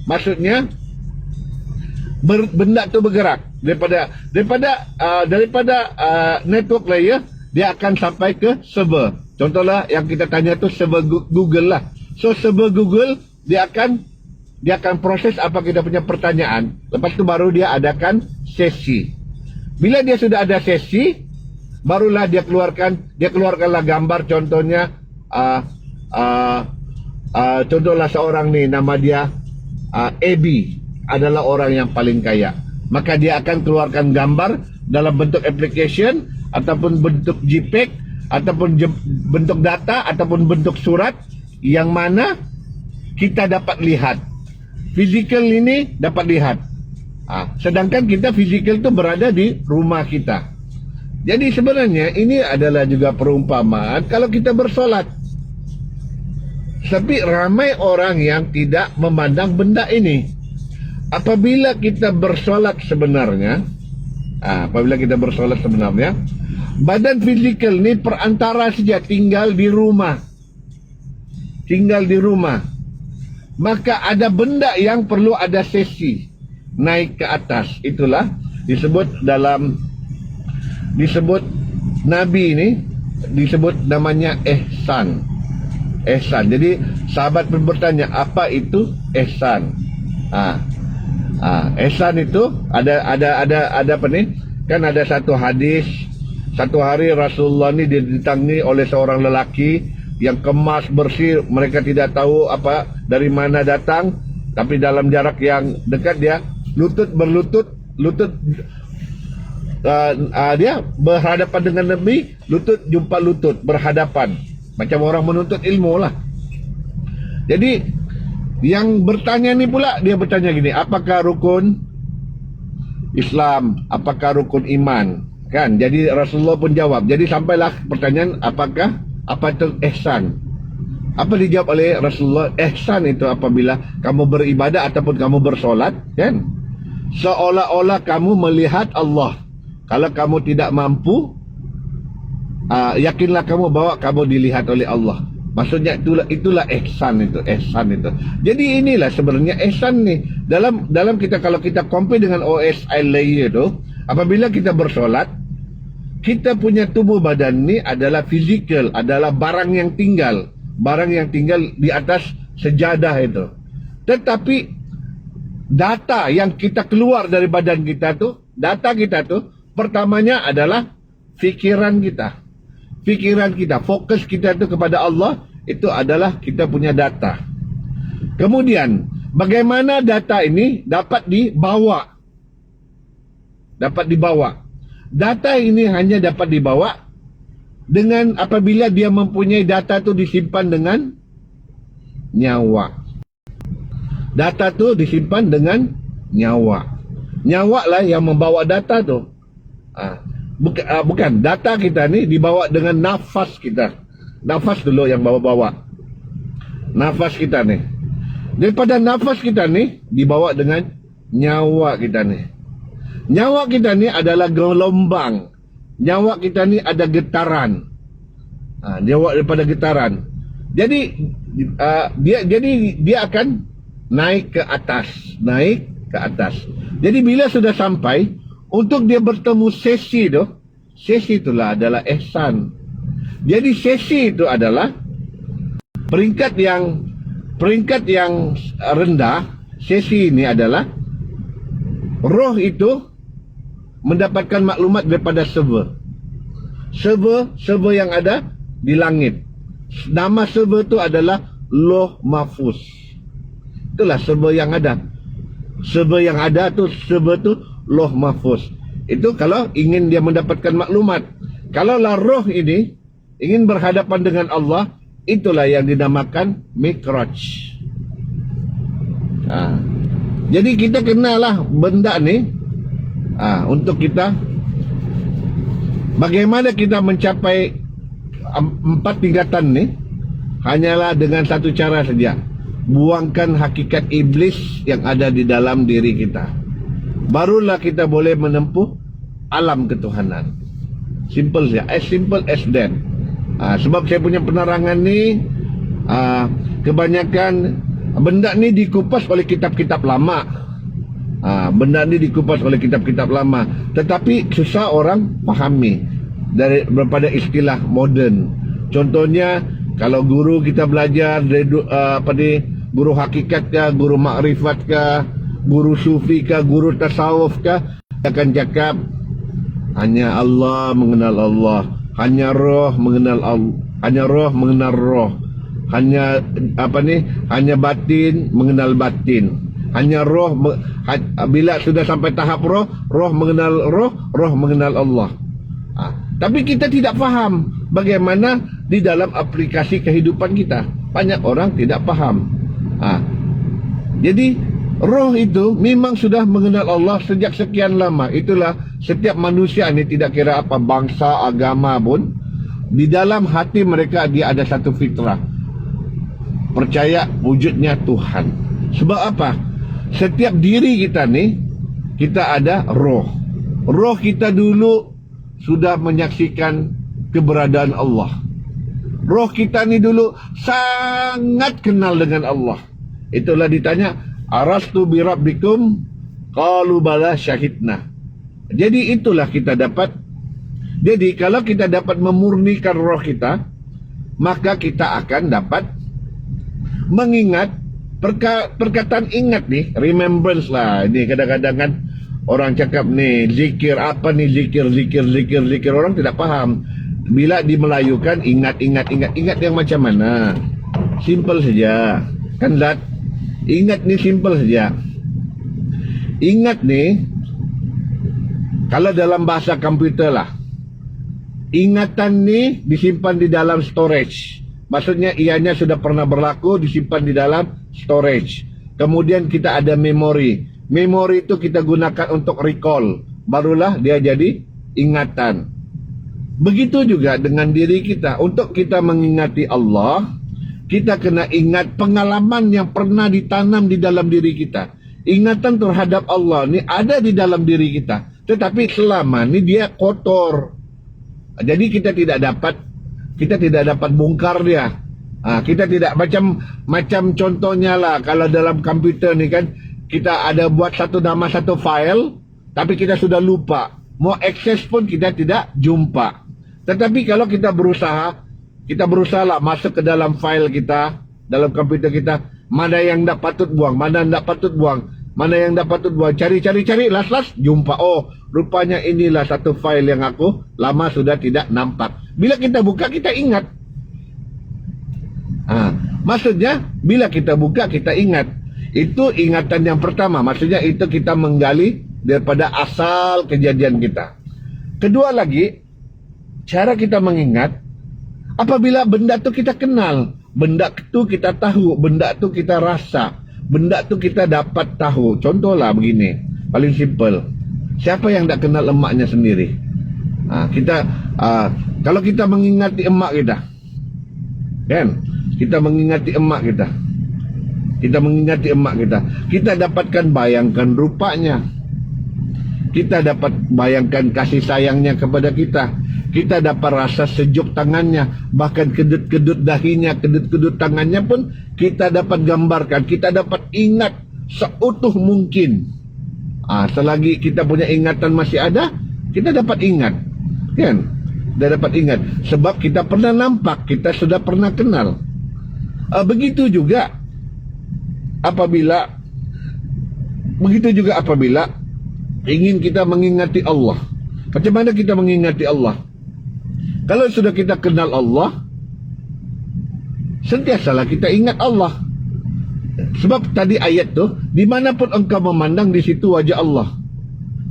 Maksudnya benda tu bergerak daripada network layer, dia akan sampai ke server. Contohlah yang kita tanya tu server Google lah. So server Google dia akan proses apa kita punya pertanyaan. Lepas tu baru dia adakan sesi. Bila dia sudah ada sesi, barulah dia keluarkanlah gambar. Contohnya contohlah seorang ni, nama dia AB, adalah orang yang paling kaya. Maka dia akan keluarkan gambar dalam bentuk application, ataupun bentuk JPEG, ataupun bentuk data, ataupun bentuk surat, yang mana kita dapat lihat. Fizikal ini dapat lihat. Sedangkan kita fizikal itu berada di rumah kita. Jadi sebenarnya ini adalah juga perumpamaan kalau kita bersolat. Tapi ramai orang yang tidak memandang benda ini. Apabila kita bersolat sebenarnya, badan fizikal ni perantara saja, tinggal di rumah. Maka ada benda yang perlu ada sesi naik ke atas. Itulah disebut Nabi ini disebut namanya ihsan. Jadi sahabat pun bertanya, apa itu ihsan? Ihsan itu ada apa ni? Kan ada satu hadis, satu hari Rasulullah ni didatangi oleh seorang lelaki yang kemas bersih, mereka tidak tahu apa dari mana datang, tapi dalam jarak yang dekat dia lutut dia berhadapan dengan Nabi, lutut jumpa lutut, berhadapan, macam orang menuntut ilmu lah. Jadi yang bertanya ni pula, dia bertanya gini, apakah rukun Islam, apakah rukun iman? Kan, jadi Rasulullah pun jawab. Jadi sampailah pertanyaan, apa itu ihsan? Apa dijawab oleh Rasulullah? Ihsan itu apabila kamu beribadah ataupun kamu bersolat, kan? Seolah-olah kamu melihat Allah. Kalau kamu tidak mampu, yakinlah kamu bahwa kamu dilihat oleh Allah. Maksudnya itulah ihsan itu. Jadi inilah sebenarnya ihsan nih. Dalam kita, kalau kita compare dengan OSI layer itu, apabila kita bersolat, kita punya tubuh badan ni adalah fizikal, adalah barang yang tinggal di atas sejadah itu. Tetapi data yang kita keluar dari badan kita tu, pertamanya adalah fikiran kita, fokus kita tu kepada Allah, itu adalah kita punya data. Kemudian bagaimana data ini dapat dibawa? Data ini hanya dapat dibawa dengan apabila dia mempunyai data tu disimpan dengan nyawa. Data tu disimpan dengan nyawa. Nyawa lah yang membawa data tu. Bukan, data kita ni dibawa dengan nafas kita. Nafas dulu yang bawa-bawa. Nafas kita ni. Daripada nafas kita ni dibawa dengan nyawa kita ni. Nyawa kita ni adalah gelombang. Nyawa kita ni ada getaran. Nyawa daripada getaran. Jadi dia akan naik ke atas. Jadi bila sudah sampai, untuk dia bertemu sesi itulah adalah ihsan. Jadi sesi itu adalah peringkat yang rendah. Sesi ini adalah roh itu mendapatkan maklumat daripada server yang ada di langit. Nama server itu adalah Lauh Mahfuz. Itulah server yang ada. Server tu Lauh Mahfuz. Itu kalau ingin dia mendapatkan maklumat. Kalau lah roh ini ingin berhadapan dengan Allah, itulah yang dinamakan Mi'raj. Jadi kita kenalah benda ni. Untuk kita, bagaimana kita mencapai 4 tingkatan ni, hanyalah dengan satu cara saja. Buangkan hakikat iblis yang ada di dalam diri kita. Barulah kita boleh menempuh alam ketuhanan. Simple saja, as simple as that. Sebab saya punya penerangan ni, kebanyakan benda ni dikupas oleh kitab-kitab lama. Benda ni dikupas oleh kitab-kitab lama, tetapi susah orang fahami daripada istilah moden. Contohnya, kalau guru kita belajar dari guru hakikat kah, guru makrifat kah, guru sufi kah, guru tasawuf kah, akan cakap hanya Allah mengenal Allah, hanya roh mengenal Allah, hanya roh mengenal roh, hanya batin mengenal batin. Hanya roh, bila sudah sampai tahap roh mengenal roh mengenal Allah. Tapi kita tidak faham bagaimana di dalam aplikasi kehidupan kita. Banyak orang tidak faham. Jadi roh itu memang sudah mengenal Allah sejak sekian lama. Itulah setiap manusia ini, tidak kira apa bangsa, agama pun, di dalam hati mereka dia ada satu fitrah, percaya wujudnya Tuhan. Sebab apa? Setiap diri kita ni, kita ada roh. Roh kita dulu sudah menyaksikan keberadaan Allah. Roh kita ni dulu sangat kenal dengan Allah. Itulah ditanya, arastu bi rabbikum qalu bala syahidna. Jadi itulah kita dapat. Jadi kalau kita dapat memurnikan roh kita, maka kita akan dapat mengingat perkataan ingat nih, remembrance lah. Ini kadang-kadang kan orang cakap nih, zikir apa nih, zikir. Orang tidak paham. Bila dimelayukan, ingat yang macam mana? Simple saja. Kan Zat? Ingat nih simple saja. Ingat nih, kalau dalam bahasa komputer lah, ingatan nih disimpan di dalam storage. Maksudnya ianya sudah pernah berlaku, disimpan di dalam storage. Kemudian kita ada memori. Memori itu kita gunakan untuk recall. Barulah dia jadi ingatan. Begitu juga dengan diri kita. Untuk kita mengingati Allah, kita kena ingat pengalaman yang pernah ditanam di dalam diri kita. Ingatan terhadap Allah ni ada di dalam diri kita. Tetapi selama ni dia kotor. Jadi kita tidak dapat bongkar dia. Kita tidak macam contohnya lah, kalau dalam komputer ni kan, kita ada buat satu nama satu file, tapi kita sudah lupa. Mau akses pun kita tidak jumpa. Tetapi kalau kita berusaha lah masuk ke dalam file kita, dalam komputer kita, mana yang tak patut buang, mana yang tak patut buang, mana yang tak patut buang, cari, last jumpa. Oh, rupanya inilah satu file yang aku lama sudah tidak nampak. Bila kita buka, kita ingat. Maksudnya, bila kita buka, kita ingat. Itu ingatan yang pertama. Maksudnya itu kita menggali daripada asal kejadian kita. Kedua lagi, cara kita mengingat, apabila benda tu kita kenal, benda tu kita tahu, benda tu kita rasa, benda tu kita dapat tahu. Contohlah begini, paling simple. Siapa yang tak kenal emaknya sendiri? Kalau kita mengingati emak kita, kan? Kita mengingati emak kita. Kita dapatkan bayangkan rupanya. Kita dapat bayangkan kasih sayangnya kepada kita. Kita dapat rasa sejuk tangannya. Bahkan kedut-kedut dahinya, kedut-kedut tangannya pun kita dapat gambarkan. Kita dapat ingat seutuh mungkin. Selagi kita punya ingatan masih ada, kita dapat ingat. Kan? Kita dapat ingat. Sebab kita pernah nampak, kita sudah pernah kenal. Begitu juga apabila ingin kita mengingati Allah. Macam mana kita mengingati Allah? Kalau sudah kita kenal Allah, sentiasalah kita ingat Allah. Sebab tadi ayat tu, dimanapun engkau memandang, di situ wajah Allah.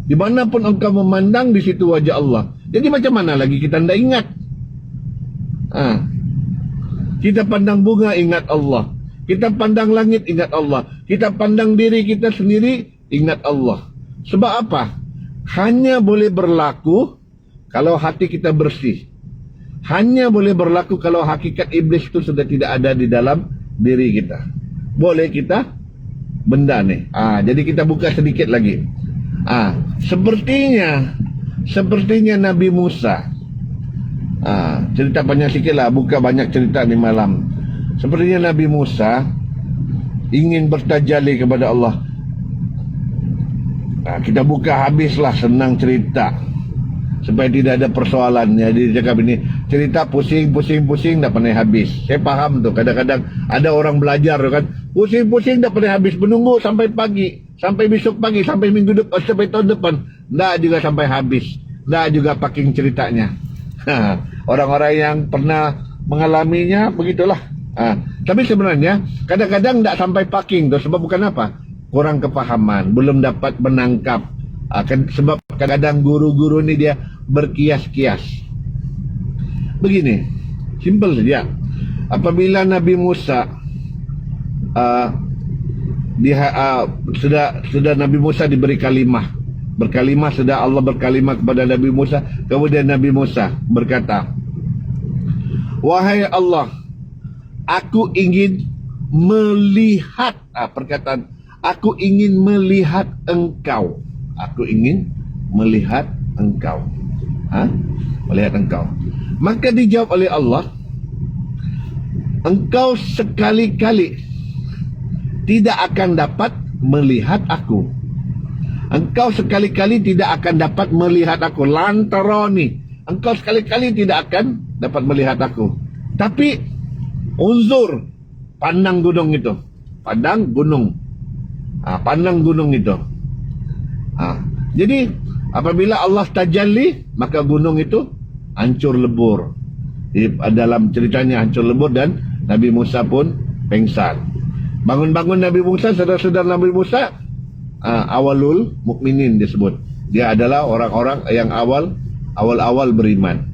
Dimanapun engkau memandang, di situ wajah Allah. Jadi macam mana lagi kita tidak ingat? Kita pandang bunga, ingat Allah. Kita pandang langit, ingat Allah. Kita pandang diri kita sendiri, ingat Allah. Sebab apa? Hanya boleh berlaku kalau hati kita bersih. Hanya boleh berlaku kalau hakikat iblis itu sudah tidak ada di dalam diri kita. Boleh kita benda ni. Jadi kita buka sedikit lagi. Sepertinya Nabi Musa. Cerita panjang sikit lah, buka banyak cerita ni malam. Sepertinya Nabi Musa ingin bertajalli kepada Allah. Kita buka habislah, senang cerita supaya tidak ada persoalan. Jadi dia cakap ini, cerita pusing tak pernah habis. Saya faham tu, kadang-kadang ada orang belajar tu kan, pusing tak pernah habis, menunggu sampai pagi, sampai besok pagi, sampai minggu depan, sampai tahun depan, tak juga sampai habis, tak juga packing ceritanya. Orang-orang yang pernah mengalaminya begitulah. Tapi sebenarnya kadang-kadang tak sampai packing tu sebab bukan apa? Kurang kepahaman, belum dapat menangkap. Sebab kadang-kadang guru-guru ni dia berkias-kias. Begini, simple saja. Apabila Nabi Musa sudah Nabi Musa diberi kalimah, berkalimah, sudah Allah berkalimah kepada Nabi Musa. Kemudian Nabi Musa berkata, wahai Allah, aku ingin melihat, perkataan, aku ingin melihat engkau. Aku ingin melihat engkau. Melihat engkau. Maka dijawab oleh Allah, engkau sekali-kali tidak akan dapat melihat aku. Engkau sekali-kali tidak akan dapat melihat aku. Lantaroni. Engkau sekali-kali tidak akan dapat melihat aku. Tapi unzur, pandang gunung itu. Pandang gunung. Pandang gunung itu. Jadi apabila Allah tajalli, maka gunung itu hancur lebur. Dalam ceritanya hancur lebur dan Nabi Musa pun pengsan. Bangun-bangun Nabi Musa, saudara-saudara Nabi Musa, awalul mukminin disebut. Dia adalah orang-orang yang awal-awal beriman.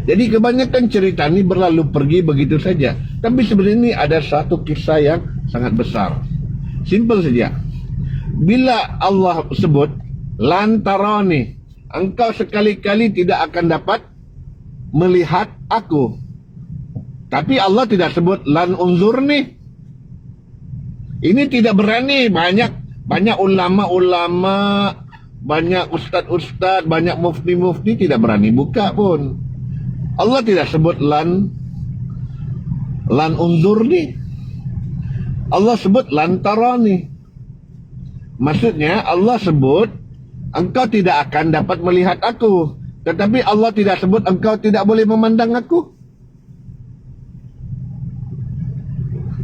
Jadi kebanyakan cerita ini berlalu pergi begitu saja. Tapi sebenarnya ini ada satu kisah yang sangat besar. Simple saja. Bila Allah sebut lantarani, engkau sekali-kali tidak akan dapat melihat aku. Tapi Allah tidak sebut lan unzurni. Ini tidak berani. Banyak ulama-ulama, banyak ustaz-ustaz, banyak mufti-mufti tidak berani buka pun. Allah tidak sebut lan unzurni. Allah sebut lan tarani. Maksudnya Allah sebut engkau tidak akan dapat melihat aku. Tetapi Allah tidak sebut engkau tidak boleh memandang aku.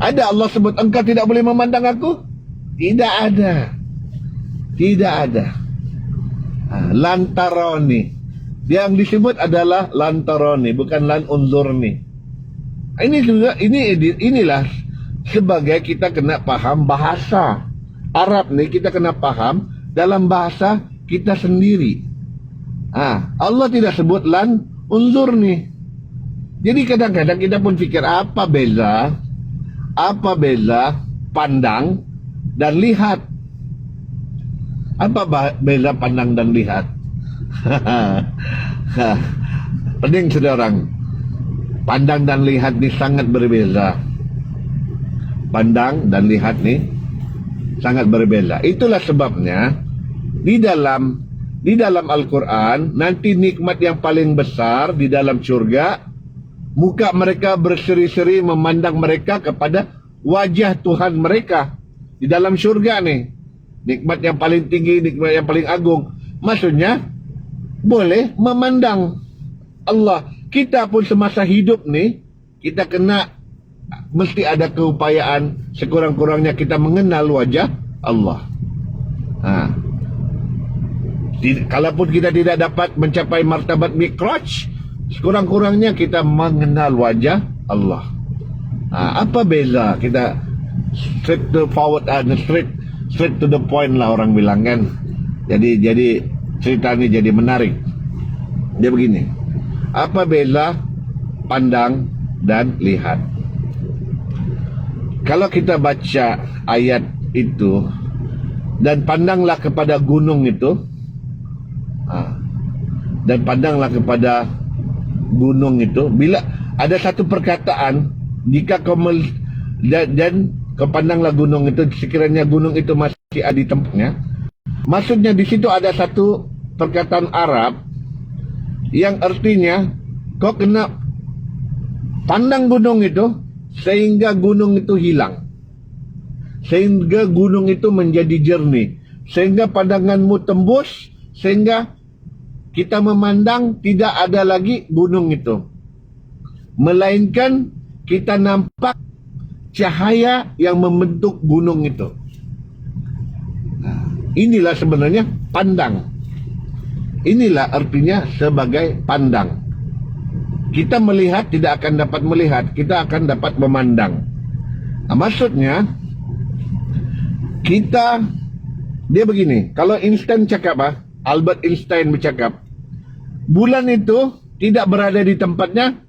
Ada Allah sebut engkau tidak boleh memandang aku? Tidak ada. Tidak ada. Lan tarani. Yang disebut adalah lan tarani, bukan lan unzurni. Inilah sebagai kita kena paham bahasa Arab nih, kita kena paham dalam bahasa kita sendiri. Allah tidak sebut lan unzurni. Jadi kadang-kadang kita pun fikir apa beza pandang dan lihat. Apa beza pandang dan lihat? Pening saudara. Pandang dan lihat ini sangat berbeza. Pandang dan lihat ini sangat berbeza. Itulah sebabnya di dalam Al-Quran nanti nikmat yang paling besar di dalam surga, muka mereka berseri-seri memandang mereka kepada wajah Tuhan mereka di dalam surga nih. Nikmat yang paling tinggi, nikmat yang paling agung. Maksudnya boleh memandang Allah. Kita pun semasa hidup nih, kita mesti ada keupayaan sekurang-kurangnya kita mengenal wajah Allah. Kalaupun kita tidak dapat mencapai martabat Mi'raj, sekurang-kurangnya kita mengenal wajah Allah. Apa beza kita straight to forward, straight to the point lah orang bilang kan. Jadi cerita ini jadi menarik. Dia begini. Apa beza pandang dan lihat? Kalau kita baca ayat itu, dan pandanglah kepada gunung itu, dan pandanglah kepada gunung itu, bila ada satu perkataan, jika kau dan kau pandanglah gunung itu, sekiranya gunung itu masih ada di tempatnya, maksudnya di situ ada satu perkataan Arab yang artinya kau kena pandang gunung itu sehingga gunung itu hilang, sehingga gunung itu menjadi jernih, sehingga pandanganmu tembus, sehingga kita memandang tidak ada lagi gunung itu, melainkan kita nampak cahaya yang membentuk gunung itu. Inilah sebenarnya pandang. Inilah artinya sebagai pandang. Kita melihat tidak akan dapat melihat, kita akan dapat memandang. Maksudnya dia begini, kalau Einstein cakap, Albert Einstein bercakap, bulan itu tidak berada di tempatnya,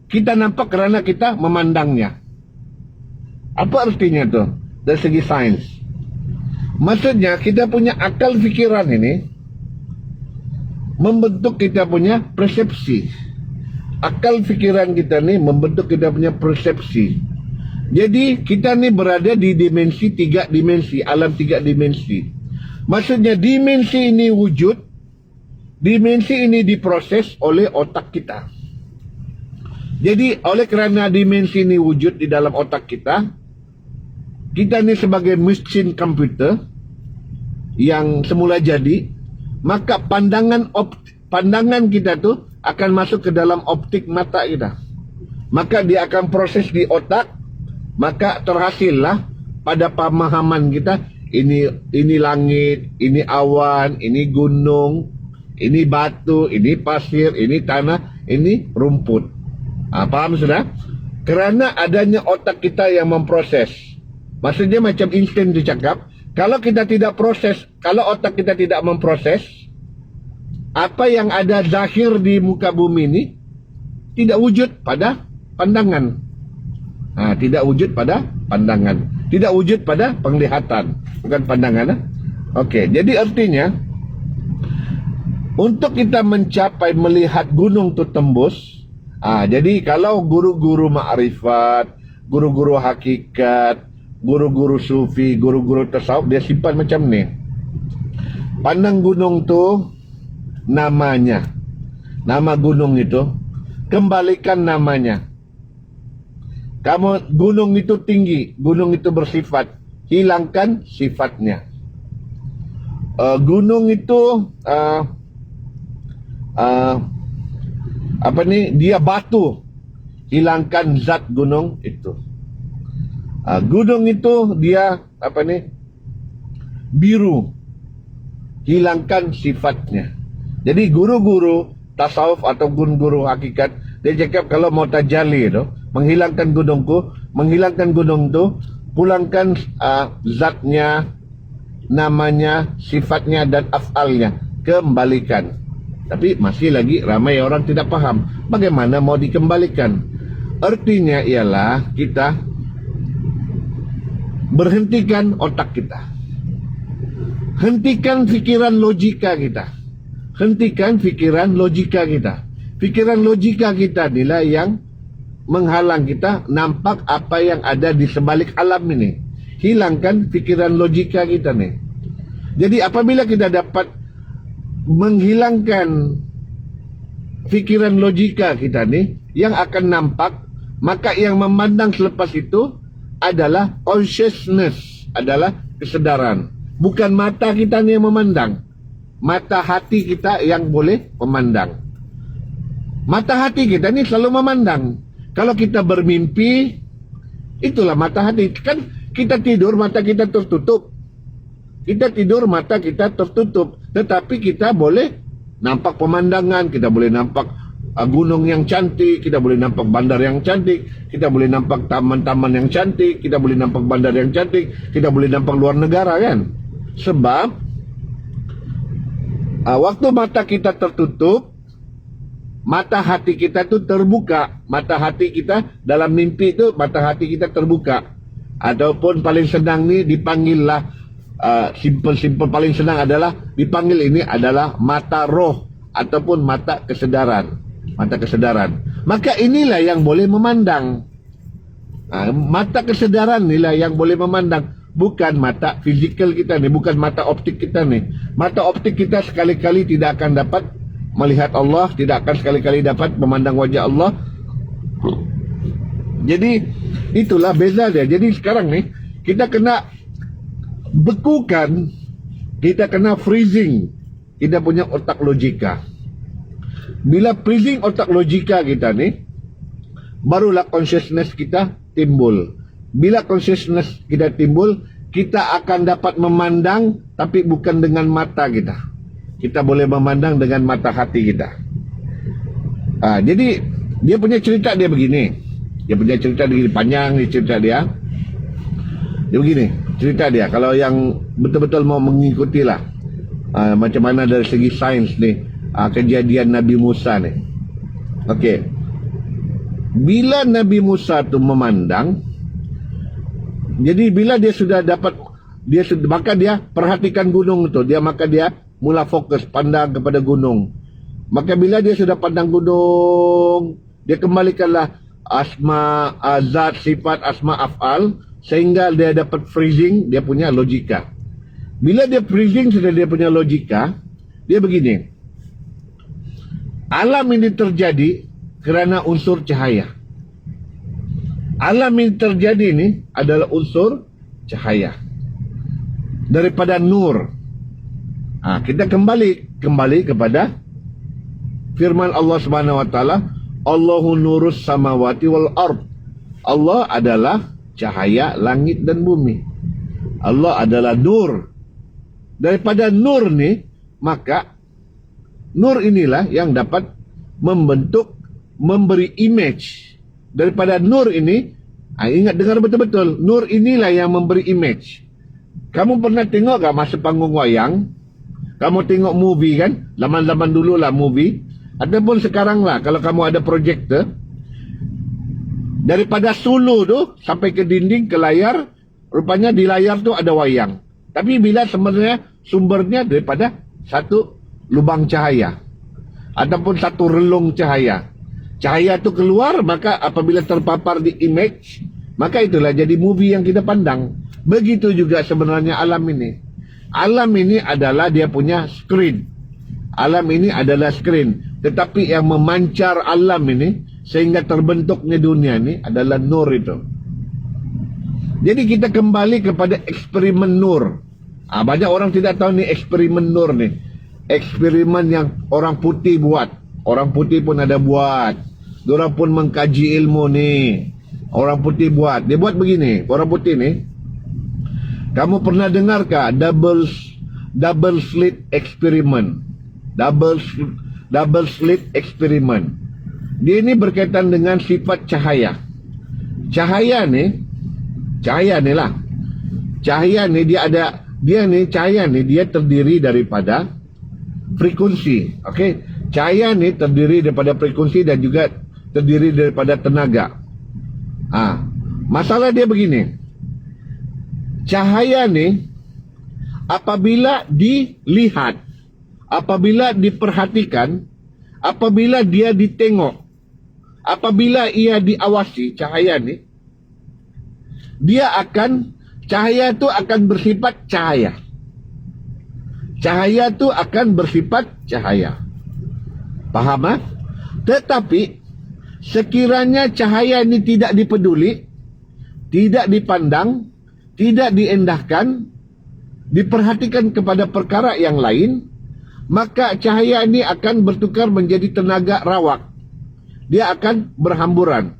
kita nampak kerana kita memandangnya. Apa artinya tuh dari segi sains? Maksudnya kita punya akal fikiran ini membentuk kita punya persepsi. Akal fikiran kita ni membentuk kita punya persepsi. Jadi kita ni berada di dimensi 3 dimensi, alam 3 dimensi. Maksudnya dimensi ini wujud, dimensi ini diproses oleh otak kita. Jadi oleh kerana dimensi ini wujud di dalam otak kita, kita ni sebagai mesin komputer yang semula jadi, maka pandangan kita tu akan masuk ke dalam optik mata kita. Maka dia akan proses di otak, maka terhasillah pada pemahaman kita, ini langit, ini awan, ini gunung, ini batu, ini pasir, ini tanah, ini rumput. Paham sudah? Kerana adanya otak kita yang memproses. Maksudnya macam Einstein tu cakap, kalau kita tidak proses, kalau otak kita tidak memproses, apa yang ada zahir di muka bumi ini tidak wujud pada pandangan. Tidak wujud pada pandangan, tidak wujud pada penglihatan, bukan pandangan. Okey, jadi artinya Untuk kita mencapai melihat gunung tu tembus, jadi kalau guru-guru ma'rifat, guru-guru hakikat, guru-guru sufi, guru-guru tasawuf, dia simpan macam ni. Pandang gunung tu namanya, nama gunung itu, kembalikan namanya. Kamu gunung itu tinggi, gunung itu bersifat, hilangkan sifatnya. Gunung itu dia batu, hilangkan zat gunung itu. Gunung itu dia biru, hilangkan sifatnya. Jadi guru-guru tasawuf atau guru hakikat, dia cakap kalau mau tajalli tu, menghilangkan gunung tu, pulangkan zatnya, namanya, sifatnya dan af'alnya, kembalikan. Tapi masih lagi ramai orang tidak paham bagaimana mau dikembalikan. Artinya ialah kita berhentikan otak kita, hentikan fikiran logika kita, hentikan fikiran logika kita. Fikiran logika kita inilah yang menghalang kita nampak apa yang ada di sebalik alam ini. Hilangkan fikiran logika kita nih. Jadi apabila kita dapat menghilangkan fikiran logika kita nih, yang akan nampak, maka yang memandang selepas itu adalah consciousness, adalah kesedaran. Bukan mata kita nih yang memandang, mata hati kita yang boleh memandang. Mata hati kita nih selalu memandang. Kalau kita bermimpi, itulah mata hati. Kan kita tidur, mata kita tertutup. Kita tidur, mata kita tertutup. Tetapi kita boleh nampak pemandangan, kita boleh nampak gunung yang cantik, kita boleh nampak bandar yang cantik, kita boleh nampak taman-taman yang cantik, kita boleh nampak bandar yang cantik, kita boleh nampak luar negara kan. Sebab waktu mata kita tertutup, mata hati kita tu terbuka. Mata hati kita dalam mimpi tu, mata hati kita terbuka. Ataupun paling senang ni dipanggillah, simple paling senang adalah dipanggil ini adalah mata roh ataupun mata kesedaran. Mata kesedaran. Maka inilah yang boleh memandang. Mata kesedaran inilah yang boleh memandang. Bukan mata fizikal kita ni, bukan mata optik kita ni. Mata optik kita sekali-kali tidak akan dapat melihat Allah, tidak akan sekali-kali dapat memandang wajah Allah. Jadi itulah beza dia. Jadi sekarang ni kita kena bekukan, kita kena freezing kita punya otak logika. Bila freezing otak logika kita ni, barulah consciousness kita timbul. Bila consciousness kita timbul, kita akan dapat memandang, tapi bukan dengan mata kita. Kita boleh memandang dengan mata hati kita. Jadi dia punya cerita dia begini. Dia punya cerita begini, panjang ni cerita dia. Dia begini, cerita dia. Kalau yang betul-betul mau mengikutilah macam mana dari segi sains ni, kejadian Nabi Musa ni. Okey. Bila Nabi Musa tu memandang, jadi bila dia sudah dapat, maka dia perhatikan gunung tu, maka dia mula fokus pandang kepada gunung. Maka bila dia sudah pandang gunung, dia kembalikanlah asma, zat, sifat, asma, af'al, sehingga dia dapat freezing dia punya logika. Bila dia freezing sudah dia punya logika, dia begini. Alam ini terjadi kerana unsur cahaya. Alam ini terjadi ini adalah unsur cahaya. Daripada nur. Kita kembali kepada firman Allah Subhanahu wa taala, Allahu nurus samawati wal ard. Allah adalah cahaya langit dan bumi. Allah adalah nur. Daripada nur ni, maka nur inilah yang dapat membentuk, memberi image. Daripada nur ini, ingat dengar betul-betul, nur inilah yang memberi image. Kamu pernah tengok tak masa panggung wayang? Kamu tengok movie kan? Zaman-zaman dulu lah movie. Ataupun sekarang lah, kalau kamu ada projector, daripada sulu tu sampai ke dinding, ke layar, rupanya di layar tu ada wayang. Tapi bila sebenarnya sumbernya daripada satu lubang cahaya ataupun satu relung cahaya. Cahaya itu keluar, maka apabila terpapar di image, maka itulah jadi movie yang kita pandang. Begitu juga sebenarnya alam ini. Alam ini adalah dia punya screen. Alam ini adalah screen. Tetapi yang memancar alam ini sehingga terbentuknya dunia ini adalah nur itu. Jadi kita kembali kepada eksperimen nur. Banyak orang tidak tahu ni eksperimen nur ni. Eksperimen yang orang putih buat. Orang putih pun ada buat. Diorang pun mengkaji ilmu ni. Orang putih buat. Dia buat begini. Orang putih ni. Kamu pernah dengarkah double slit experiment? Double slit experiment. Dia ini berkaitan dengan sifat cahaya. Cahaya ni lah. Cahaya ni cahaya ni dia terdiri daripada frekuensi. Okey. Cahaya ni terdiri daripada frekuensi dan juga terdiri daripada tenaga. Masalah dia begini. Cahaya ni apabila dilihat, apabila diperhatikan, apabila dia ditengok, apabila ia diawasi, cahaya ni cahaya tu akan bersifat cahaya. Cahaya tu akan bersifat cahaya. Faham? Tetapi sekiranya cahaya ini tidak dipeduli, tidak dipandang, tidak diendahkan, diperhatikan kepada perkara yang lain, maka cahaya ini akan bertukar menjadi tenaga rawak. Dia akan berhamburan.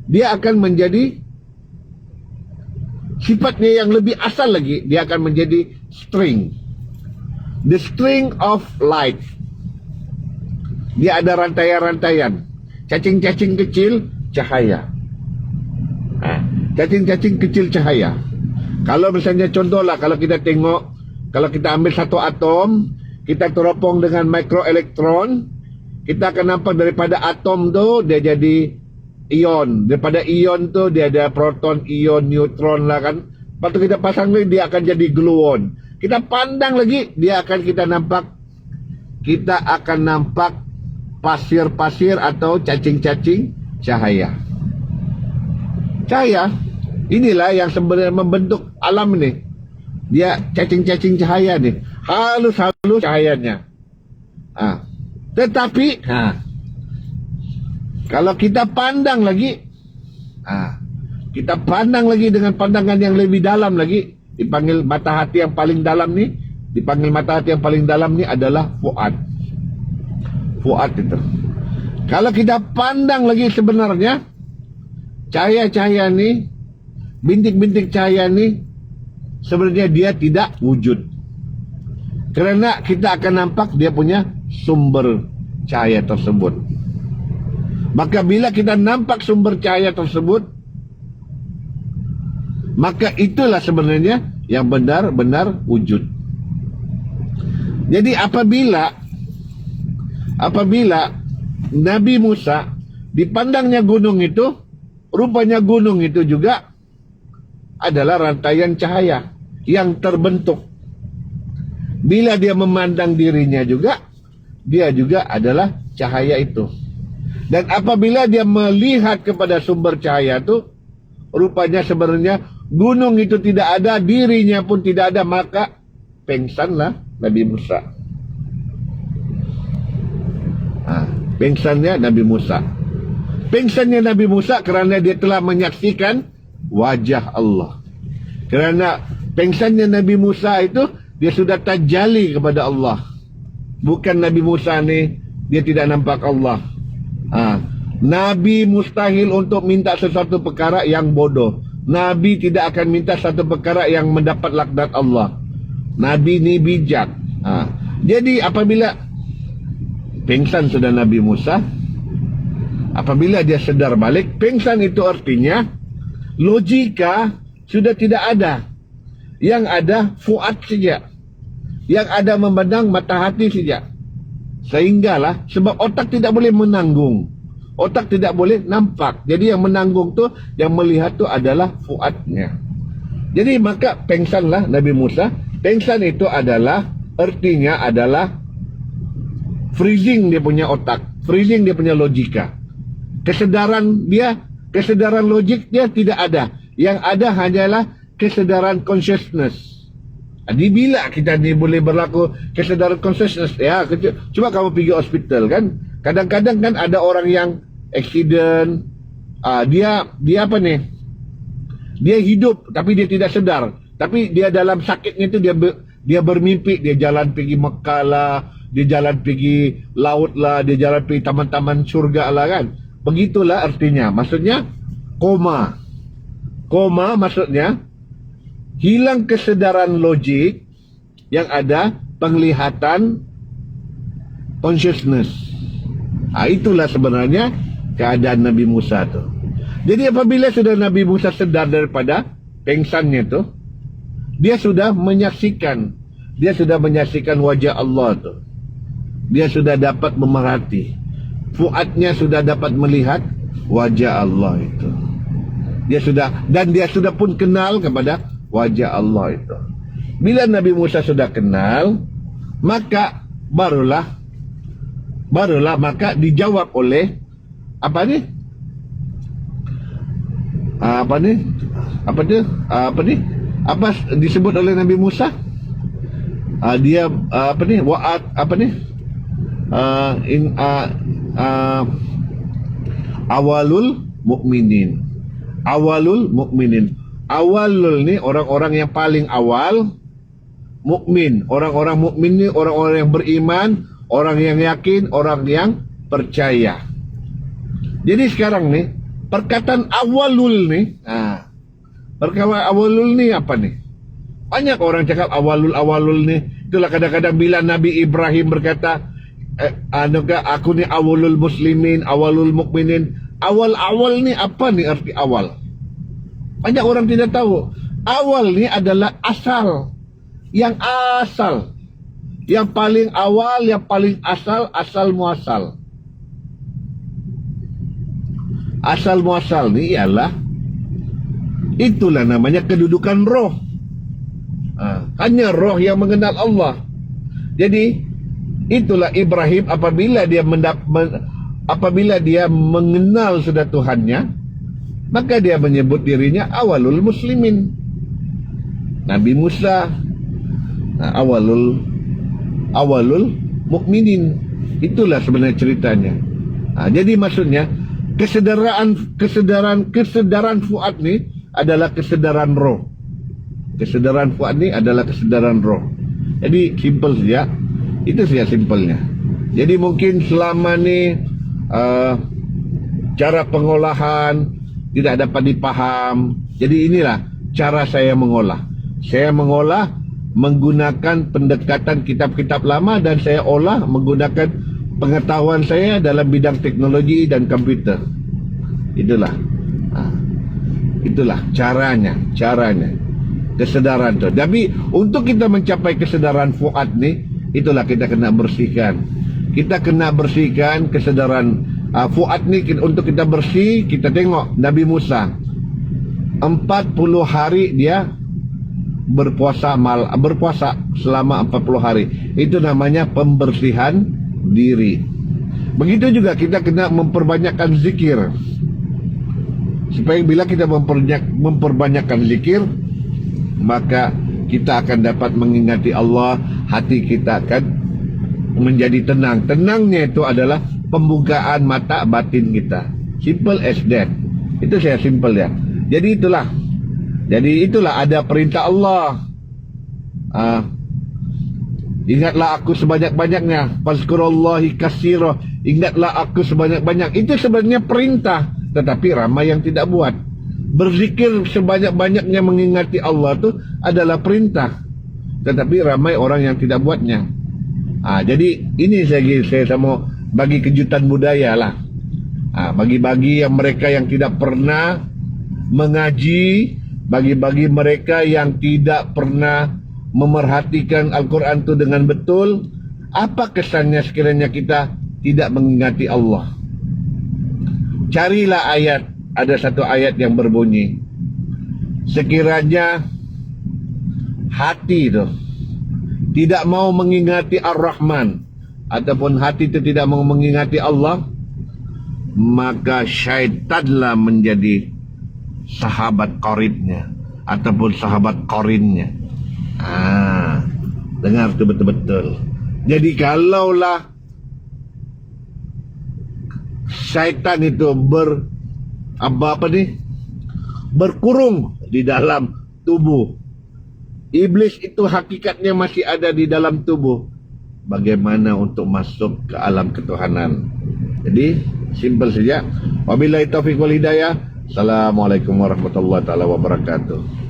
Dia akan menjadi sifatnya yang lebih asal lagi, dia akan menjadi string. The string of light. Dia ada rantaian-rantaian. Cacing-cacing kecil cahaya. Cacing-cacing kecil cahaya. Kalau misalnya contohlah, kalau kita tengok, kalau kita ambil satu atom, kita teropong dengan mikroelektron, kita akan nampak daripada atom tu dia jadi ion. Daripada ion tu dia ada proton, ion, neutron lah kan. Lepas tu kita pasang lagi, dia akan jadi gluon. Kita pandang lagi, kita akan nampak pasir-pasir atau cacing-cacing cahaya. Cahaya inilah yang sebenarnya membentuk alam ni. Dia cacing-cacing cahaya ni. Halus-halus cahayanya. Tetapi kalau kita pandang lagi, kita pandang lagi dengan pandangan yang lebih dalam lagi, dipanggil mata hati yang paling dalam ni, adalah fuad. Fuad itu. Kalau kita pandang lagi sebenarnya, cahaya-cahaya ni, bintik-bintik cahaya ni, sebenarnya dia tidak wujud. Kerana kita akan nampak dia punya sumber cahaya tersebut. Maka bila kita nampak sumber cahaya tersebut, maka itulah sebenarnya yang benar-benar wujud. Jadi apabila Nabi Musa dipandangnya gunung itu, rupanya gunung itu juga adalah rantaian cahaya yang terbentuk. Bila dia memandang dirinya juga, dia juga adalah cahaya itu. Dan apabila dia melihat kepada sumber cahaya itu, rupanya sebenarnya gunung itu tidak ada, dirinya pun tidak ada, maka pengsanlah Nabi Musa. Pengsannya Nabi Musa. Pengsannya Nabi Musa kerana dia telah menyaksikan wajah Allah. Kerana pengsannya Nabi Musa itu, dia sudah tajali kepada Allah. Bukan Nabi Musa ni, dia tidak nampak Allah. Nabi mustahil untuk minta sesuatu perkara yang bodoh. Nabi tidak akan minta satu perkara yang mendapat laknat Allah. Nabi ni bijak. Jadi apabila pengsan sudah Nabi Musa, apabila dia sedar balik, pengsan itu artinya logika sudah tidak ada. Yang ada fuad saja. Yang ada memandang mata hati saja. Sehinggalah, sebab otak tidak boleh menanggung. Otak tidak boleh nampak. Jadi yang menanggung tu, yang melihat tu adalah fuadnya. Jadi maka pengsanlah Nabi Musa. Pengsan itu adalah, artinya adalah freezing dia punya otak, freezing dia punya logika. Kesedaran logik dia tidak ada. Yang ada hanyalah kesedaran consciousness. Di bila kita ni boleh berlaku kesedaran consciousness, ya, cuba kamu pergi hospital kan, kadang-kadang kan ada orang yang accident, dia apa ni, dia hidup tapi dia tidak sedar, tapi dia dalam sakitnya itu dia bermimpi dia jalan pergi Mekah lah, dia jalan pergi laut lah, dia jalan pergi taman-taman surga lah kan. Begitulah artinya, maksudnya koma maksudnya hilang kesedaran logik, yang ada penglihatan consciousness. Itulah sebenarnya keadaan Nabi Musa tu. Jadi apabila sudah Nabi Musa sedar daripada pengsannya tu, dia sudah menyaksikan wajah Allah tu. Dia sudah dapat memerhati. Fuadnya sudah dapat melihat wajah Allah itu. Dia sudah pun kenal kepada wajah Allah itu. Bila Nabi Musa sudah kenal, maka barulah maka dijawab oleh apa disebut oleh Nabi Musa? Awalul mukminin. Awalul ni orang-orang yang paling awal, mukmin. Orang-orang mukmin ni orang-orang yang beriman, orang yang yakin, orang yang percaya. Jadi sekarang ni perkataan awalul ni, perkataan awalul ni apa ni? Banyak orang cakap awalul ni. Itulah kadang-kadang bila Nabi Ibrahim berkata, aku ni awalul muslimin, awalul mukminin. Awal ni apa ni arti awal? Banyak orang tidak tahu. Awal ni adalah asal. Yang asal. Yang paling awal, yang paling asal muasal. Asal muasal ni ialah, itulah namanya kedudukan roh. Hanya roh yang mengenal Allah. Jadi itulah Ibrahim apabila dia mengenal sudah Tuhannya, maka dia menyebut dirinya awalul muslimin. Nabi Musa awalul mukminin. Itulah sebenarnya ceritanya. Jadi maksudnya kesedaran fuad ni adalah kesedaran roh. Kesedaran fuad ni adalah kesedaran roh. Jadi simple saja. Itu saja simpelnya. Jadi mungkin selama ni cara pengolahan tidak dapat dipaham. Jadi inilah cara saya mengolah. Saya mengolah menggunakan pendekatan kitab-kitab lama, dan saya olah menggunakan pengetahuan saya dalam bidang teknologi dan komputer. Itulah caranya. Kesedaran tu. Tapi untuk kita mencapai kesedaran fuad ni, itulah kita kena bersihkan. Kita kena bersihkan kesedaran fuad ni. Untuk kita bersih, kita tengok Nabi Musa 40 hari dia berpuasa selama 40 hari. Itu namanya pembersihan diri. Begitu juga kita kena memperbanyakkan zikir. Supaya bila kita memperbanyakkan zikir, maka kita akan dapat mengingati Allah. Hati kita akan menjadi tenang. Tenangnya itu adalah pembukaan mata batin kita. Simple as that. Itu saya simple ya. Jadi itulah ada perintah Allah. Ingatlah aku sebanyak-banyaknya. Fazkurullahi katsira. Ingatlah aku sebanyak-banyak. Itu sebenarnya perintah, tetapi ramai yang tidak buat. Berzikir sebanyak-banyaknya mengingati Allah itu adalah perintah, tetapi ramai orang yang tidak buatnya. Jadi ini saya mau bagi kejutan budaya lah. Bagi-bagi yang mereka yang tidak pernah mengaji, bagi-bagi mereka yang tidak pernah memerhatikan Al-Quran itu dengan betul, apa kesannya sekiranya kita tidak mengingati Allah? Carilah ayat. Ada satu ayat yang berbunyi, sekiranya hati itu tidak mau mengingati Ar-Rahman, ataupun hati itu tidak mau mengingati Allah, maka syaitanlah menjadi sahabat qaribnya ataupun sahabat qarinnya. Dengar tu betul-betul. Jadi kalaulah syaitan itu berkurung di dalam tubuh, iblis itu hakikatnya masih ada di dalam tubuh, bagaimana untuk masuk ke alam ketuhanan? Jadi simple saja. Wabillahi taufiq wal hidayah. Assalamualaikum warahmatullahi taala wabarakatuh.